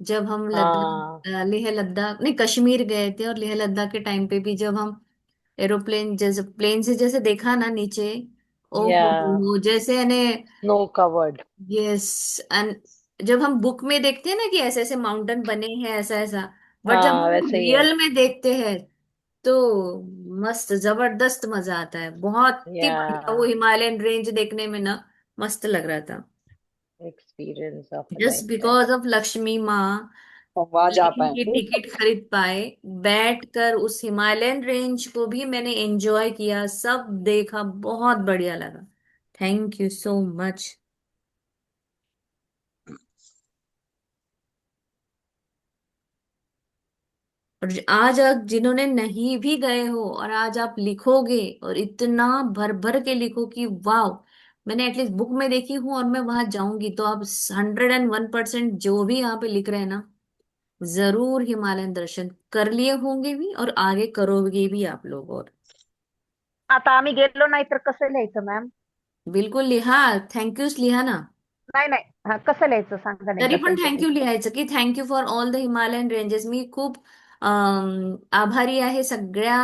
जब हम हाँ, लद्दाख, लेह लद्दाख नहीं, कश्मीर गए थे, और लेह लद्दाख के टाइम पे भी जब हम एरोप्लेन, जैसे प्लेन से जैसे देखा ना नीचे, ओ या हो जैसे यानी, स्नो कवर्ड। यस। जब हम बुक में देखते हैं ना कि ऐसे ऐसे माउंटेन बने हैं ऐसा ऐसा, बट जब हाँ, हम वैसे ही है। रियल में देखते हैं तो मस्त जबरदस्त मजा आता है, बहुत ही या बढ़िया। वो हिमालयन रेंज देखने में ना मस्त लग रहा था। Experience of a just life time. Because of Lakshmi माँ और वहां जा ट्रेन की पाए। टिकट खरीद पाए, बैठकर उस हिमालयन रेंज को भी मैंने एंजॉय किया, सब देखा, बहुत बढ़िया लगा। Thank you so much. और आज आप जिन्होंने नहीं भी गए हो और आज आप लिखोगे और इतना भर भर के लिखो कि वाह, मैंने एटलीस्ट बुक में देखी हूँ और मैं वहां जाऊंगी, तो आप 101% जो भी यहाँ पे लिख रहे हैं ना, जरूर हिमालयन दर्शन कर लिए होंगे भी और आगे करोगे भी आप लोग। और आता आम्ही गेलो नाही तर कसं लिहायचं मॅम? बिलकुल लिहा, थँक्यूच लिहा ना। नाही नाही, हा कसं लिहायचं सांगा ना तरी एकदा पण थँक्यू सेंटेन्स. लिहायचं की thank you for all the Himalayan ranges. मी खूप आभारी आहे सगळ्या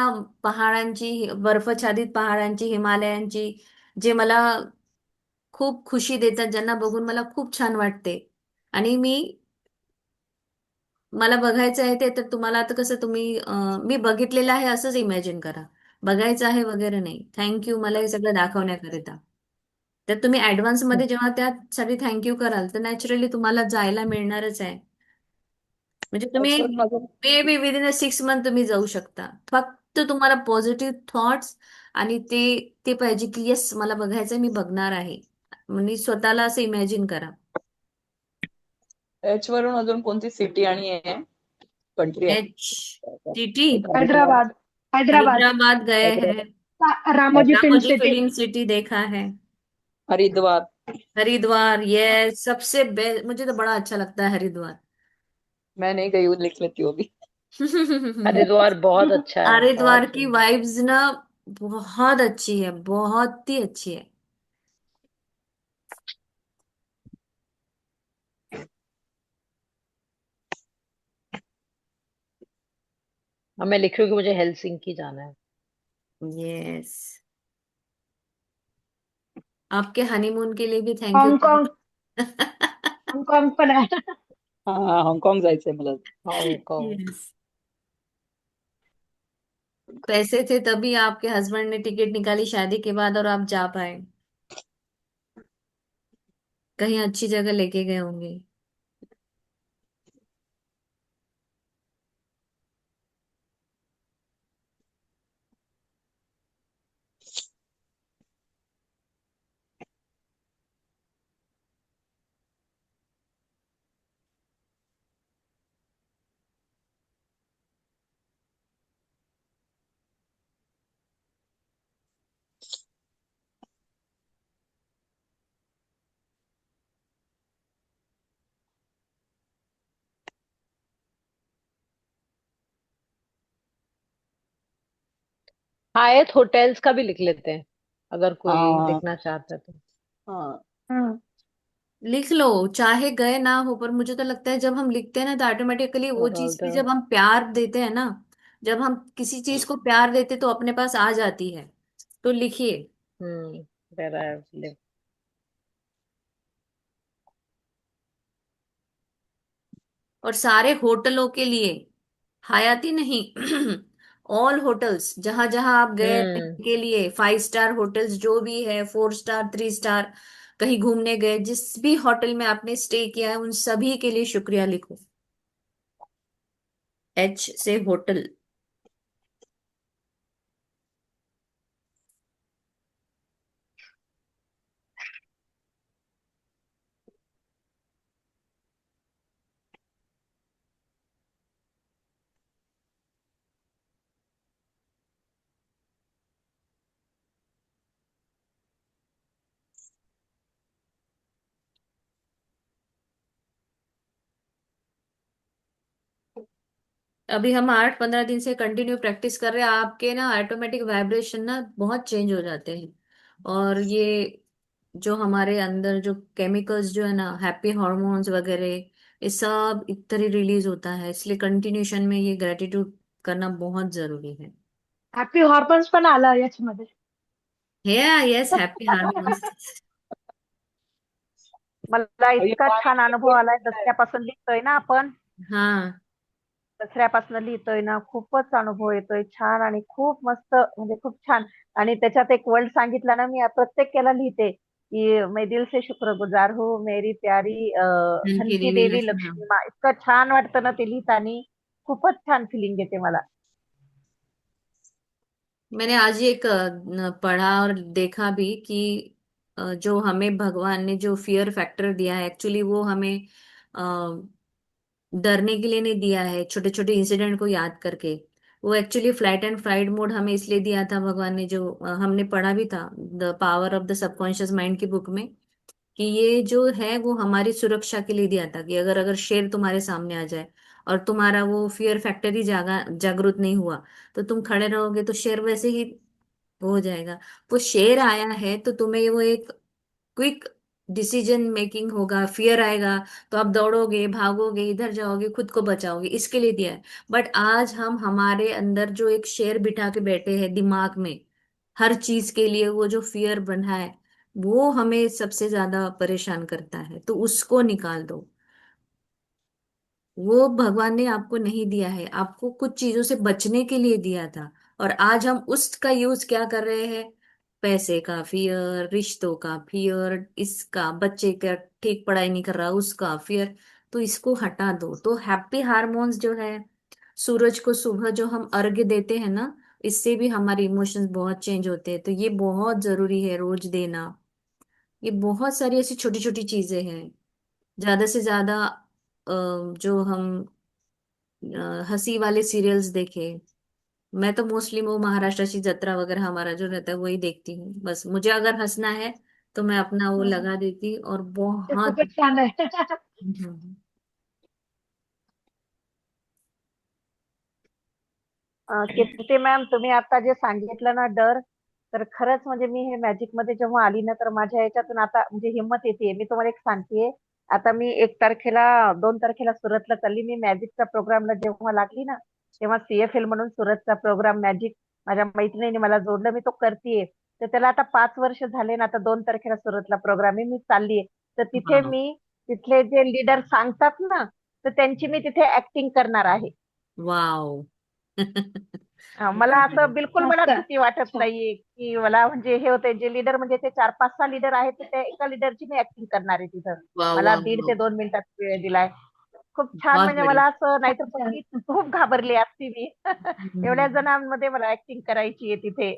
पहाडांची, बर्फाच्छादित पहाडांची, हिमालयांची, जे मला खूप खुशी देतात, ज्यांना बघून मला खूप छान वाटते. आणि मला बघायचं आहे ते, तर तुम्हाला आता कसं तुम्ही मी बघितलेलं आहे असंच इमॅजिन करा. बघायचं आहे वगैरे नाही. थँक्यू मला हे सगळं दाखवण्याकरिता. तर तुम्ही ऍडव्हान्स मध्ये जेव्हा त्यासाठी थँक्यू कराल, तर नॅचरली तुम्हाला जायला मिळणारच आहे. म्हणजे तुम्ही त्याचवरून अजून मे बी विदिन 6 मंथ तुम्ही जाऊ शकता. फक्त तुम्हाला पॉझिटिव्ह थॉट्स आणि ते पाहिजे की येस मला बघायचंय, मी बघणार आहे. म्हणजे स्वतःला असं इमॅजिन करा. त्याचवरून अजून कोणती सिटी आणि आहे कंट्री आहे? एच सिटी एक हरिद्वार. हैदराबाद. हैदराबाद। हैदराबाद गए हैं। Hyderabad, Ramoji film Ramoji city. Film city देखा है। हरिद्वार। हरिद्वार, ये सबसे बेस्ट, मुझे तो बड़ा अच्छा लगता है हरिद्वार। मैं नहीं गई हूँ, लिख लेती हूँ अभी। हरिद्वार बहुत अच्छा है, हरिद्वार बहुत की सुंदर। वाइब्स ना बहुत अच्छी है, बहुत ही अच्छी है। अब मैं लिख रही हूँ कि मुझे हेलसिंकी जाना है। यस, आपके हनीमून के लिए भी थैंक यू। हांगकांग। हांगकांग पण आहे। हाँ, हांगकांग जायचंय मला। हांगकांग। यस, पैसे थे तभी आपके हस्बैंड ने टिकट निकाली शादी के बाद और आप जा पाए। कहीं अच्छी जगह लेके गए होंगे। हायत होटल्स का भी लिख लेते हैं, अगर कोई हाँ देखना चाहता है तो। हाँ। हम्म। लिख लो, चाहे गए ना हो, पर मुझे तो लगता है जब हम लिखते हैं ना तो ऑटोमेटिकली वो चीज की, बड़ौदा। जब हम प्यार देते हैं ना, जब हम किसी चीज को प्यार देते तो अपने पास आ जाती है। तो लिखिए। where I have lived। और सारे होटलों के लिए, हयाती नहीं, ऑल होटल्स जहां जहां आप गए हम्म। रहने के लिए, 5 स्टार होटल्स जो भी है, 4 स्टार, 3 स्टार, कहीं घूमने गए, जिस भी होटल में आपने स्टे किया है, उन सभी के लिए शुक्रिया लिखो। एच से होटल। अभी हम 8-15 दिन से कंटिन्यू प्रैक्टिस कर रहे हैं, आपके ना ऑटोमेटिक वाइब्रेशन ना बहुत चेंज हो जाते हैं। और ये जो हमारे अंदर जो केमिकल्स जो है ना, हैप्पी हॉर्मोन्स वगैरह, ये सब इतना रिलीज होता है, इसलिए कंटिन्यूशन में ये ग्रेटिट्यूड करना बहुत जरूरी है। हॅपी हॉर्मोन्स पण आला याच्यामध्ये। हे, यस, हैप्पी हार्मोन्स। मला और ये इतका छान पानी अनुभव में आलाय, होता है। दसऱ्यापासून लिहितोय ना आपण, हाँ, दसऱ्यापासून लिहितोय ना, खूपच अनुभव येतोय छान आणि खूप मस्त, म्हणजे खूप छान. आणि त्याच्यात एक वर्ड सांगितला ना, मी प्रत्येकाला लिहिते की मैं दिल से शुक्रगुजार हूँ मेरी प्यारी धन की धनकी देवी देवी लक्ष्मी। लक्ष्मी माँ. इतकं छान वाटतं ना ते लिहितानी, खूपच छान फिलिंग येते मला. मैंने आज ही एक पढ़ा और देखा भी कि जो हमें भगवान ने जो फियर फैक्टर दिया है, एक्चुअली वो हमें डरने के लिए नहीं दिया है, छोटे छोटे इंसिडेंट को याद करके। वो actually flight and flight mode हमें इसलिए दिया था भगवान ने, जो हमने पढ़ा भी था the power of the subconscious mind की बुक में, कि ये जो है वो हमारी सुरक्षा के लिए दिया था, कि अगर अगर शेर तुम्हारे सामने आ जाए और तुम्हारा वो फियर फैक्टर ही जागृत नहीं हुआ, तो तुम खड़े रहोगे तो शेर वैसे ही हो जाएगा। वो शेर आया है तो तुम्हें वो एक क्विक डिसीजन मेकिंग होगा, फियर आएगा तो आप दौड़ोगे, भागोगे, इधर जाओगे, खुद को बचाओगे, इसके लिए दिया है। बट आज हम हमारे अंदर जो एक शेर बिठा के बैठे हैं दिमाग में, हर चीज के लिए वो जो फियर बना है, वो हमें सबसे ज्यादा परेशान करता है, तो उसको निकाल दो। वो भगवान ने आपको नहीं दिया है, आपको कुछ चीजों से बचने के लिए दिया था। और आज हम उसका यूज क्या कर रहे हैं? पैसे का फियर, रिश्तों का फियर, इसका बच्चे का ठीक पढ़ाई नहीं कर रहा उसका फियर। तो इसको हटा दो। तो हैप्पी हार्मोन्स जो है, सूरज को सुबह जो हम अर्घ्य देते हैं ना, इससे भी हमारे इमोशंस बहुत चेंज होते हैं। तो ये बहुत जरूरी है रोज देना। ये बहुत सारी ऐसी छोटी छोटी चीजें हैं। ज्यादा से ज्यादा जो हम हंसी वाले सीरियल्स देखे। मैं तो मोस्टली वो महाराष्ट्र की जत्रा वगैरह हमारा जो रहता है वही देखती हूँ। बस मुझे अगर हंसना है तो मैं अपना वो हं. लगा देती और ते बहुत। खूपच छान आहे. हम्म, कीर्ती मॅम, तुम्ही आता जे सांगितलं ना डर, तर खरंच म्हणजे मी हे मॅजिक मध्ये जेव्हा आली ना, तर माझ्या याच्यातून आता म्हणजे हिंमत येते. मी तुम्हाला एक सांगतेय, आता मी 1 तारखेला 2 तारखेला सुरतला चालली. मी मॅजिकच्या प्रोग्रामला जेव्हा लागली ना, तेव्हा CFL म्हणून सुरतचा प्रोग्राम मॅजिक माझ्या मैत्रिणीने मला जोडलं. मी तो करतेय. तर त्याला आता 5 वर्ष झाले ना. आता 2 तारखेला सुरतला प्रोग्राम आहे. मी चाललीये. तर तिथे वाव. मी तिथले जे लीडर सांगतात ना, तर त्यांची मी तिथे ऍक्टिंग करणार आहे. वाव. मला असं बिलकुल मला मस्त. भीती वाटत छान. नाहीये, की मला म्हणजे हे होतंय. जे लीडर म्हणजे ते 4-5-6 लीडर आहेत, तर त्या एका लीडरची मी ऍक्टिंग करणार आहे तिथं. वाव मला वाव 1.5 वाव. ते 2 मिनिटाचा वेळ दिलाय. खूप छान बहुत म्हणजे बढिया. मला असं नाहीतर खूपच पण छान. मी खूप घाबरली असती मी. एवढ्या हम्म. जणांमध्ये मला ऍक्टिंग करायची आहे तिथे.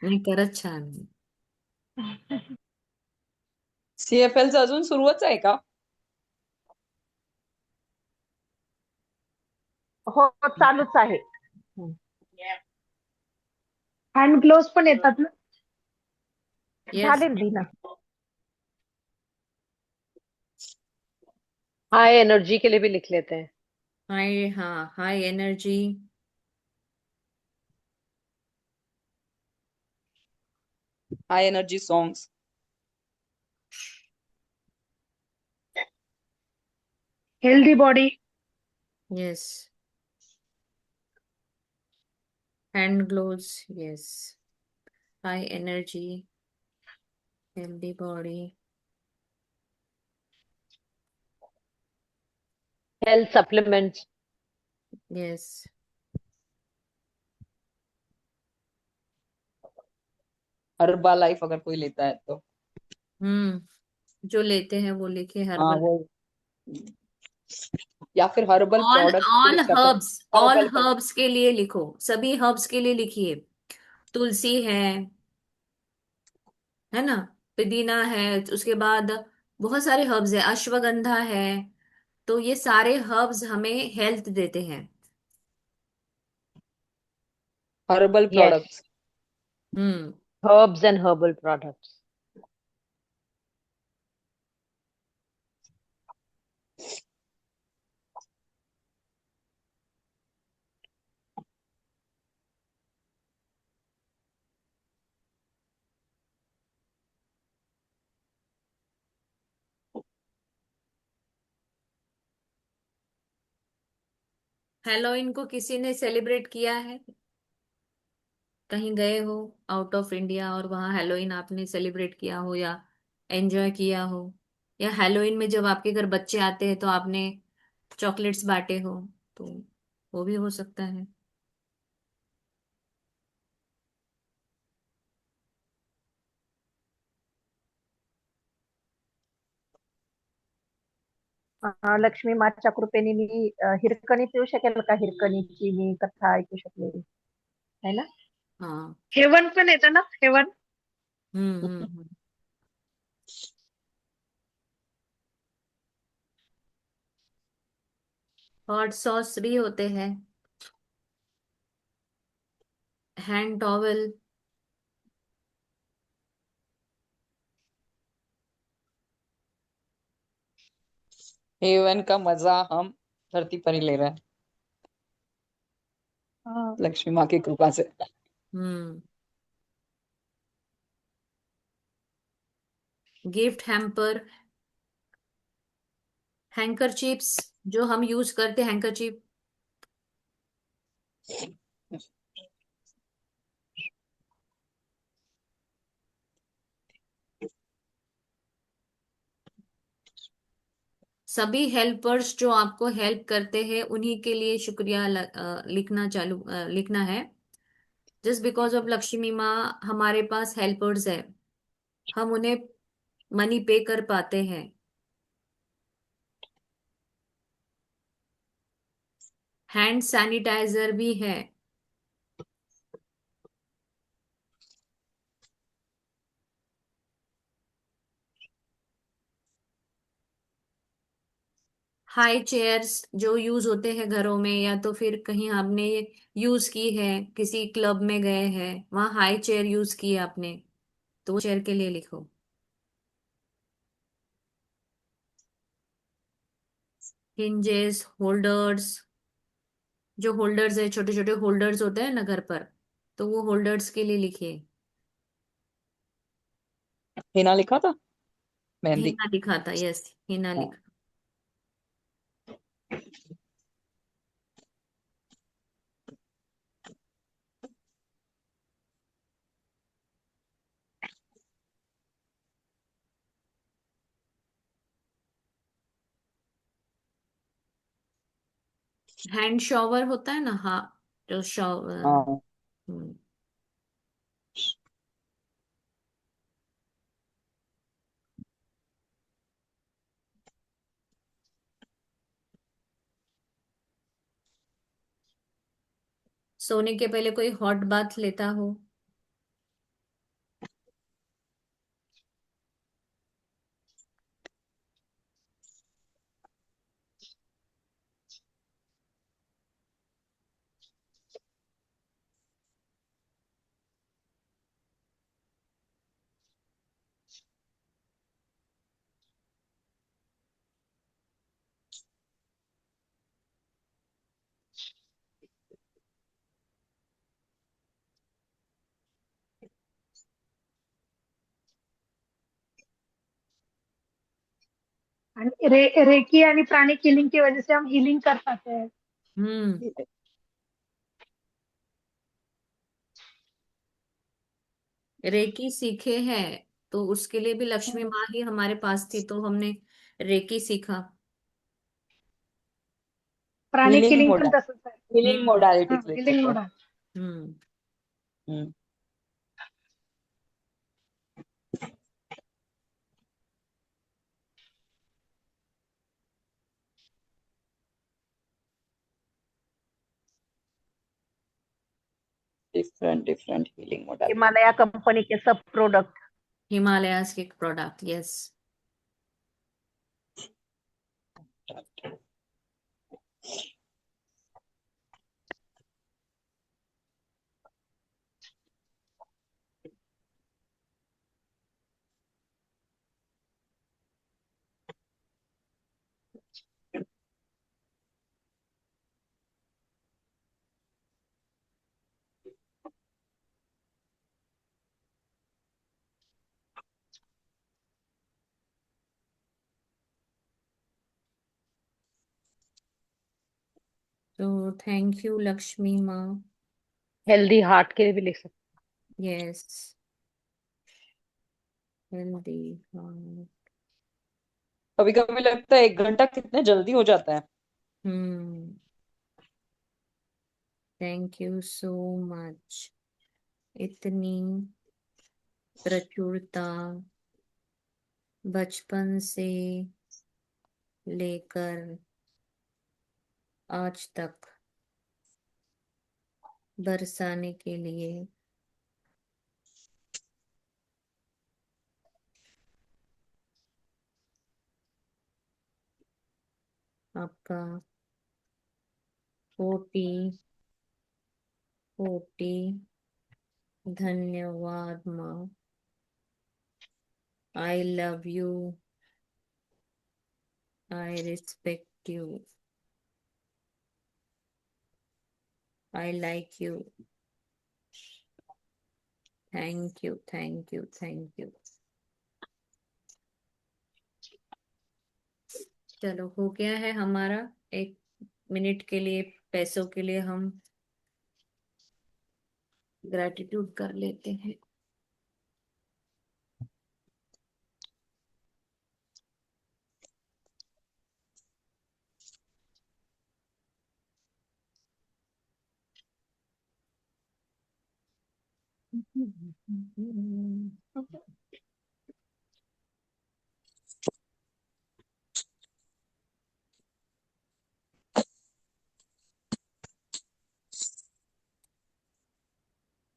नाही, खरंच छान. CFLचं अजून सुरूच आहे का? हो, चालूच आहे. हँड ग्लोव्स पण येतात ना? यस. झाले ना. हाई एनर्जी के लिए भी लिख लेते हैं. हाई, हाँ, high energy. High energy songs. Healthy body. Yes. Hand gloves. Yes. High energy, healthy body. Health supplements. Yes. Herbalife अगर कोई लेता है तो. जो लेते हैं वो लिखे हाँ हर्बल। वो, या फिर हर्बल ऑल प्रोडक्ट्स भी ऑल लिख सकते हैं. हर्ब्स, ऑल हर्बल का. हर्ब्स के लिए लिखो, सभी हर्ब्स के लिए लिखिए। तुलसी है ना, पुदीना है, उसके बाद बहुत सारे हर्ब्स है, अश्वगंधा है। तो ये सारे हर्ब्स हमें हेल्थ देते हैं। Herbal yes. Products. Hmm. Herbs and herbal products. Halloween को किसी ने सेलिब्रेट किया है? कहीं गए हो आउट ऑफ इंडिया और वहाँ हेलोइन आपने सेलिब्रेट किया हो या एंजॉय किया हो? या हेलोइन में जब आपके घर बच्चे आते हैं तो आपने चॉकलेट्स बांटे हो? तो वो भी हो सकता है। लक्ष्मी माच्या कृपेने मी हिरकणी पिऊ शकेल का? हिरकणीची मी कथा ऐकू शकले, है ना? हाँ। हेवन पण येतं ना? हेवन. हम्म। हॉट सॉस भी होते हैं, हैंड टॉवल। हेवन का मजा हम धरती पर ही ले रहे हैं, हां. लक्ष्मी माँ की कृपा से. हम्म। गिफ्ट हैम्पर, हैंकरचीप्स जो हम यूज करते हैं, हैंकरचीप। सभी हेल्पर्स जो आपको हेल्प करते हैं उन्हीं के लिए शुक्रिया लिखना है। जस्ट बिकॉज ऑफ लक्ष्मी माँ हमारे पास हेल्पर्स है, हम उन्हें मनी पे कर पाते हैं। हैंड सैनिटाइजर भी है। हाई चेयर्स जो यूज होते हैं घरों में, या तो फिर कहीं आपने यूज की है, किसी क्लब में गए हैं वहां हाई चेयर यूज की है आपने, तो वो चेयर के लिए लिखो। हिंजेस, होल्डर्स, जो होल्डर्स है, छोटे छोटे होल्डर्स होते हैं ना घर पर, तो वो होल्डर्स के लिए लिखिए। हिना लिखा था, मेहंदी। हिना लिखा था, यस, हिना हाँ। लिखा। हैंड शॉवर होता है ना, हाँ, जो शॉवर। हाँ, सोने के पहले कोई हॉट बाथ लेता हो? आणि रेकी आणि प्राणिक हिलिंग की वजह से हम हीलिंग कर पाते हैं। हम्म। रेकी सीखे हैं तो उसके लिए भी लक्ष्मी माँ ही हमारे पास थी, तो हमने रेकी सीखा। प्राणिक हिलिंग हिलिंग पण मोडा तसंच आहे। Healing hmm. मोडालिटीज लिख हिलिंग सकते हैं। मोडा। Hmm. Hmm. Different different healing modality. Himalaya company के सब प्रोडक्ट। हिमालयाज के प्रोडक्ट, यस। तो थैंक यू लक्ष्मी माँ। हेल्दी हार्ट के लिए भी लिख सकते यस, हेल्दी, हाँ। कभी कभी लगता है 1 घंटा कितने जल्दी हो जाता है। Hmm. Thank you so much. इतनी प्रचुरता बचपन से लेकर आज तक बरसाने के लिए आपका कोटि कोटि धन्यवाद माँ। I love you, I respect you, I like you. Thank you, thank you, thank you. चलो, हो गया है हमारा। 1 मिनट के लिए पैसों के लिए हम ग्रैटिट्यूड कर लेते हैं।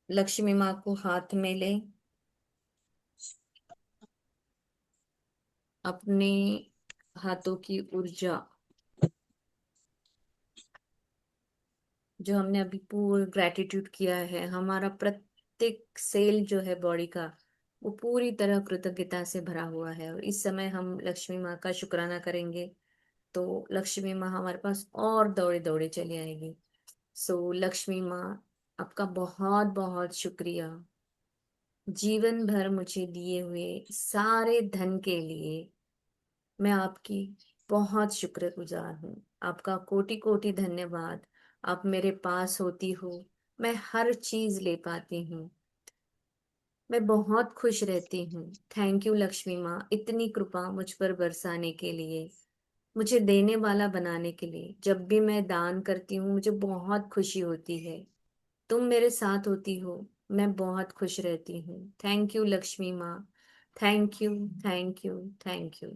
लक्ष्मी माँ को हाथ में ले, अपने हाथों की ऊर्जा जो हमने अभी पूरा ग्रेटिट्यूड किया है, हमारा प्रत्येक सेल जो है बॉडी का, वो पूरी तरह कृतज्ञता से भरा हुआ है। और इस समय हम लक्ष्मी माँ का शुक्राना करेंगे तो लक्ष्मी माँ हमारे पास और दौड़े दौड़े चली आएगी। सो लक्ष्मी माँ, आपका बहुत बहुत शुक्रिया जीवन भर मुझे दिए हुए सारे धन के लिए। मैं आपकी बहुत शुक्रगुजार हूँ। आपका कोटि कोटि धन्यवाद। आप मेरे पास होती हो, मैं हर चीज ले पाती हूँ, मैं बहुत खुश रहती हूँ। थैंक यू लक्ष्मी माँ, इतनी कृपा मुझ पर बरसाने के लिए, मुझे देने वाला बनाने के लिए। जब भी मैं दान करती हूँ मुझे बहुत खुशी होती है। तुम मेरे साथ होती हो, मैं बहुत खुश रहती हूँ। थैंक यू लक्ष्मी माँ, thank you, thank you, thank you.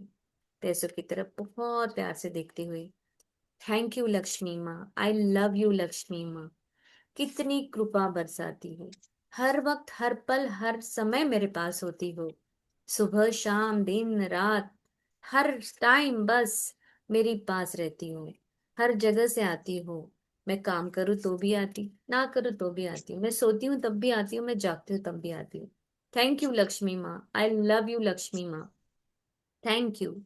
पैसों की तरफ बहुत प्यार से देखते हुए, थैंक यू लक्ष्मी माँ, आई लव यू लक्ष्मी माँ। कितनी कृपा बरसाती हो, हर वक्त हर पल हर समय मेरे पास होती हो, सुबह शाम दिन रात, हर टाइम बस मेरी पास रहती हो, हर जगह से आती हो। मैं काम करूँ तो भी आती, ना करूँ तो भी आती हूँ, मैं सोती हूँ तब भी आती हूँ, मैं जागती हूँ तब भी आती हूँ। थैंक यू लक्ष्मी माँ, आई लव यू लक्ष्मी माँ। Thank you.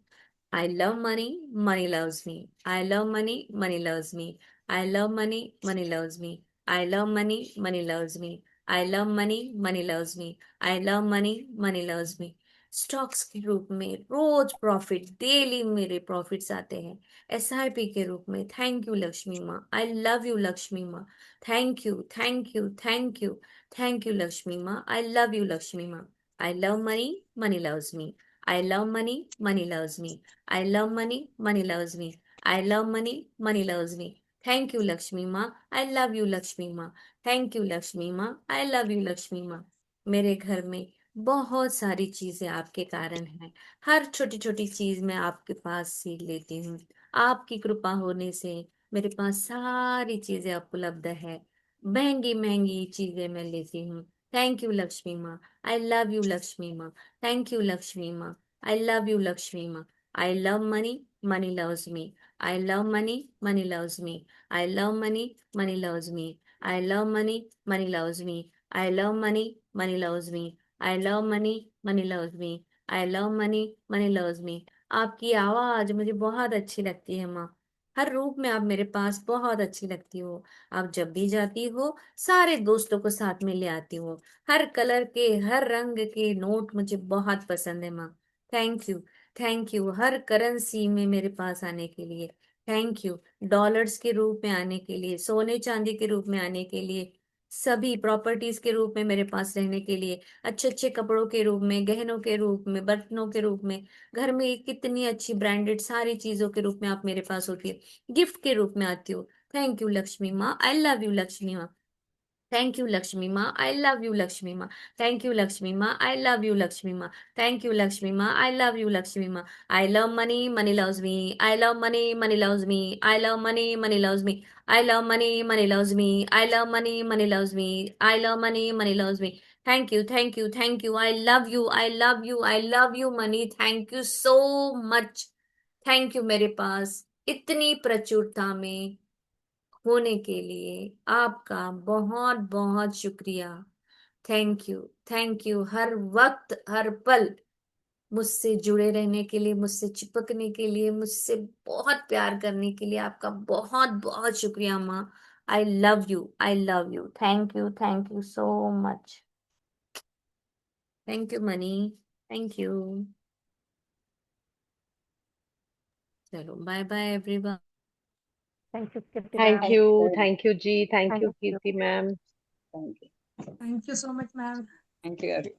I love money, money loves me. I love money, money loves me. I love money, money loves me. I love money, money loves me. I love money, money loves me. I love money, money loves me. Stocks के रूप में रोज profit, daily मेरे profits आते हैं। SIP के रूप में thank you Lakshmi माँ, आई लव यू लक्ष्मी माँ। Thank you, thank you, thank you, thank you Lakshmi माँ, आई लव यू लक्ष्मी माँ। I love money, money loves me. I love money, money loves me. I love money, money loves me. I love money, money loves me. Thank you, Lakshmi माँ. I love you, Lakshmi माँ. Thank you, Lakshmi माँ. I love you, Lakshmi माँ. मेरे घर में बहुत सारी चीजें आपके कारण हैं। हर छोटी छोटी चीज मैं आपके पास से लेती हूँ। आपकी कृपा होने से मेरे पास सारी चीजें उपलब्ध है। महंगी महंगी चीजें मैं लेती हूँ। थैंक यू लक्ष्मी माँ, आई लव यू लक्ष्मी माँ। थैंक यू लक्ष्मी माँ, आई लव यू लक्ष्मी माँ। I love money, money loves me. I love money, money loves me. I love money, money loves me. I love money, money loves me. I love money, money loves me. I love money, money loves me. I love money, money loves me. आपकी आवाज मुझे बहुत अच्छी लगती है माँ। हर रूप में आप मेरे पास बहुत अच्छी लगती हो। आप जब भी जाती हो सारे दोस्तों को साथ में ले आती हो। हर कलर के हर रंग के नोट मुझे बहुत पसंद है माँ। Thank you, thank you her currency में मेरे पास आने के लिए। थैंक यू डॉलर्स के रूप में आने के लिए, सोने चांदी के रूप में आने के लिए, सभी प्रॉपर्टीज के रूप में मेरे पास रहने के लिए, अच्छे अच्छे कपड़ों के रूप में, गहनों के रूप में, बर्तनों के रूप में, घर में कितनी अच्छी ब्रांडेड सारी चीजों के रूप में आप मेरे पास होती है, गिफ्ट के रूप में आती हो। थैंक यू लक्ष्मी माँ, आई लव यू लक्ष्मी माँ। Thank you, Lakshmi Ma. I love you, Lakshmi Ma. Thank you, Lakshmi Ma. I love you, Lakshmi Ma. Thank you, Lakshmi Ma. I love you, Lakshmi Ma. I love money, money loves me. I love money, money loves me. I love money, money loves me. I love money, money loves me. I love money, money loves me. I love money, money loves me. Thank you, thank you, thank you. I love you, I love you, I love you, money. Thank you so much. Thank you मेरे पास इतनी प्रचुरता में होने के लिए आपका बहुत बहुत शुक्रिया। थैंक यू, थैंक यू हर वक्त हर पल मुझसे जुड़े रहने के लिए, मुझसे चिपकने के लिए, मुझसे बहुत प्यार करने के लिए आपका बहुत बहुत शुक्रिया माँ। I love you, I love you. Thank you so much. Thank you Mani, thank you. चलो bye bye everyone. Thank you Kirti thank ma'am. You, Thank thank you ji, thank thank you you. Kirti ma'am. you. Thank you so much, ma'am. Thank you.